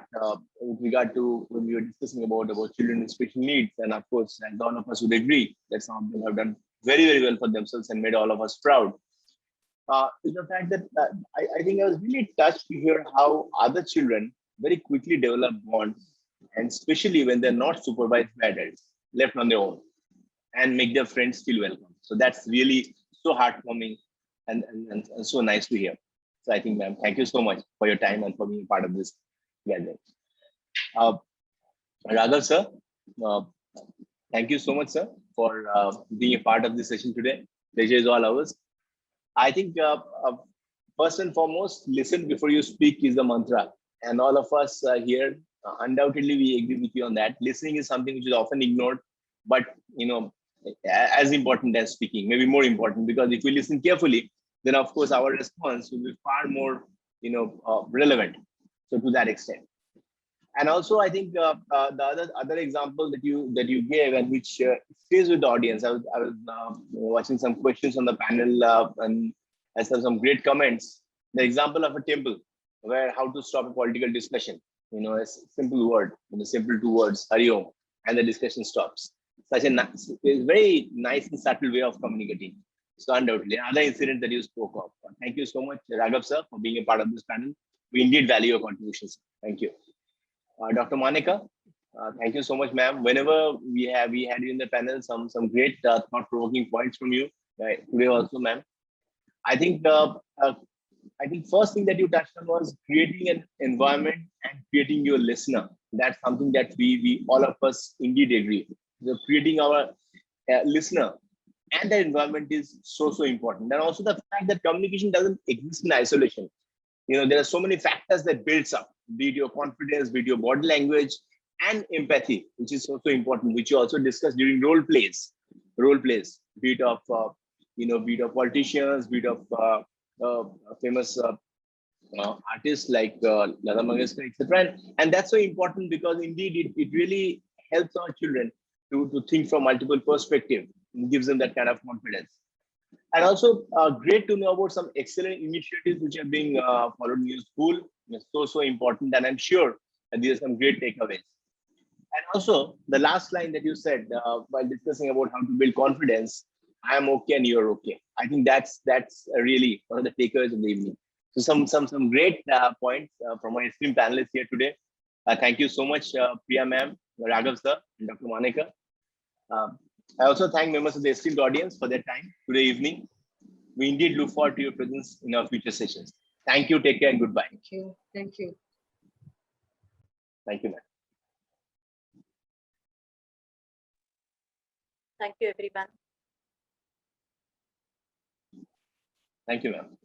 with regard to when we were discussing about children with special needs, and of course, as all of us would agree, that some of them have done very, very well for themselves and made all of us proud. Is the fact that I think I was really touched to hear how other children very quickly develop bonds, and especially when they're not supervised by adults, left on their own, and make their friends feel welcome. So that's really so heartwarming and so nice to hear. So I think, ma'am, thank you so much for your time and for being part of this gathering. Raghav, sir, uh, thank you so much, sir, for being a part of this session today. Pleasure is all ours. I think first and foremost, listen before you speak is the mantra. And all of us here, undoubtedly, we agree with you on that. Listening is something which is often ignored, but as important as speaking, maybe more important, because if we listen carefully, then of course our response will be far more, relevant. So to that extent. And also, I think the other example that you gave, and which stays with the audience. I was watching some questions on the panel, and I saw some great comments. The example of a temple, where how to stop a political discussion. A simple word, simple two words, Hari Om, and the discussion stops. Such a very nice and subtle way of communicating. So undoubtedly, another incident that you spoke of. Thank you so much, Raghav sir, for being a part of this panel. We indeed value your contributions. Thank you. Dr. Monica, thank you so much, ma'am. Whenever we had you in the panel, some great thought-provoking points from you today also, ma'am. I think first thing that you touched on was creating an environment and creating your listener. That's something that we all of us indeed agree. So creating our listener and the environment is so important. And also the fact that communication doesn't exist in isolation. There are so many factors that builds up, be it your confidence, be it your body language, and empathy, which is also important, which you also discussed during role plays, be it of politicians, be it of famous artists like Lata Mangeshkar, etc. And that's so important because indeed it really helps our children to think from multiple perspectives, gives them that kind of confidence. And also great to know about some excellent initiatives which are being followed in your school. It's so important, and I'm sure that these are some great takeaways. And also the last line that you said while discussing about how to build confidence, I am okay and you're okay. I think that's really one of the takeaways of the evening. So some great points from my esteemed panelists here today. Thank you so much, Priya ma'am, Raghav sir, and Dr. Monica. I also thank members of the esteemed audience for their time today evening. We indeed look forward to your presence in our future sessions. Thank you, take care, and goodbye. Thank you. Thank you. Thank you, ma'am. Thank you, everyone. Thank you, ma'am.